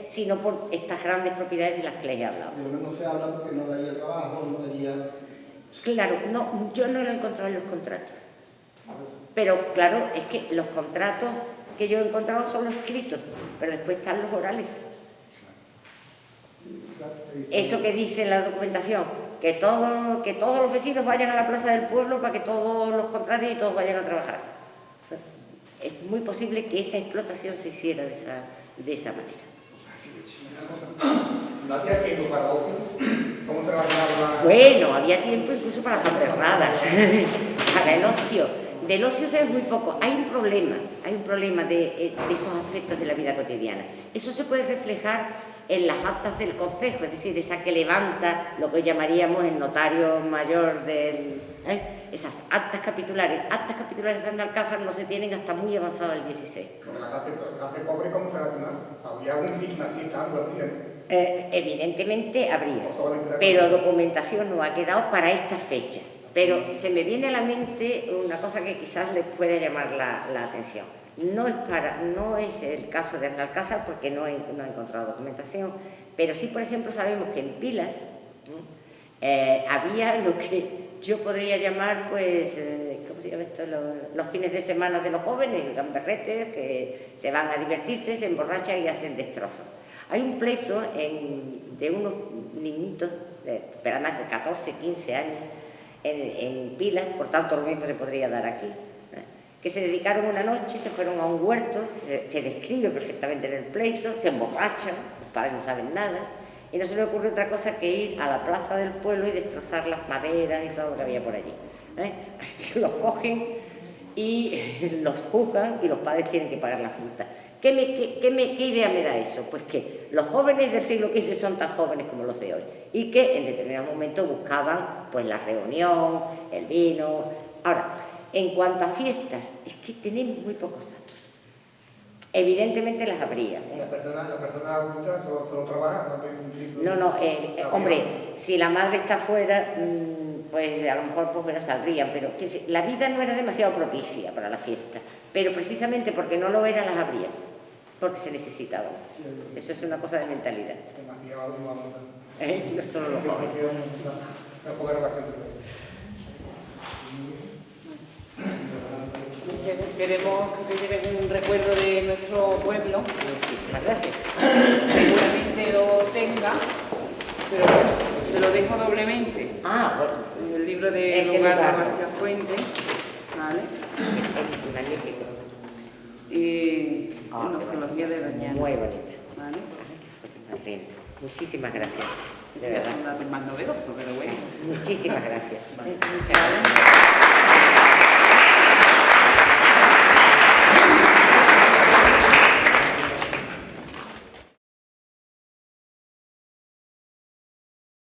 sino por estas grandes propiedades de las que les he hablado. Pero no se habla porque no daría trabajo, no daría... Claro, no, yo no lo he encontrado en los contratos. Pero claro, es que los contratos que yo he encontrado son los escritos, pero después están los orales. Eso que dice la documentación, que todos los vecinos vayan a la plaza del pueblo para que todos los contraten y todos vayan a trabajar. Es muy posible que esa explotación se hiciera de esa manera. ¿No había tiempo para ocio? ¿Cómo se va a llamar? Bueno, había tiempo incluso para las perradas, para el ocio. Del ocio se ve muy poco. Hay un problema de esos aspectos de la vida cotidiana. Eso se puede reflejar en las actas del concejo, es decir, esa que levanta lo que hoy llamaríamos el notario mayor esas actas capitulares. Actas capitulares de Alcázar no se tienen hasta muy avanzado el 16. Porque la clase pobre, ¿cómo se va a llamar? ¿Habría un signo así, algo así? Evidentemente habría, pero documentación no ha quedado para estas fechas. Pero se me viene a la mente una cosa que quizás les puede llamar la atención. No es el caso de Alcázar porque no he encontrado documentación, pero sí, por ejemplo, sabemos que en Pilas había lo que yo podría llamar, pues, ¿cómo se llama esto? Los fines de semana de los jóvenes, gamberretes, que se van a divertirse, se emborrachan y hacen destrozos. Hay un pleito de unos niñitos, pero además de 14, 15 años, en Pilas, por tanto lo mismo se podría dar aquí, que se dedicaron una noche, se fueron a un huerto, se describe perfectamente en el pleito, se emborrachan, los padres no saben nada, y no se les ocurre otra cosa que ir a la plaza del pueblo y destrozar las maderas y todo lo que había por allí. Los cogen y los juzgan y los padres tienen que pagar las multas. ¿Qué idea me da eso? Pues que los jóvenes del siglo XV son tan jóvenes como los de hoy y que en determinados momentos buscaban pues la reunión, el vino. Ahora, en cuanto a fiestas, es que tenemos muy pocos datos. Evidentemente las habría. ¿La persona adulta solo trabaja? No, hombre, si la madre está fuera, pues a lo mejor pues, no saldrían, pero la vida no era demasiado propicia para la fiesta, pero precisamente porque no lo era las habría, porque se necesitaban. Eso es una cosa de mentalidad. No solo los jóvenes. Queremos que te lleves un recuerdo de nuestro pueblo. Muchísimas gracias. Seguramente lo tenga, pero te lo dejo doblemente. Bueno. El libro de Lugar de García Fuente, ¿vale? Magnífico. Y Gnoseología de Doñana. Muy bonito. ¿Vale? Muchísimas gracias. De Este verdad. es un dato más novedoso, pero bueno. Muchísimas gracias. Vale. Muchas gracias.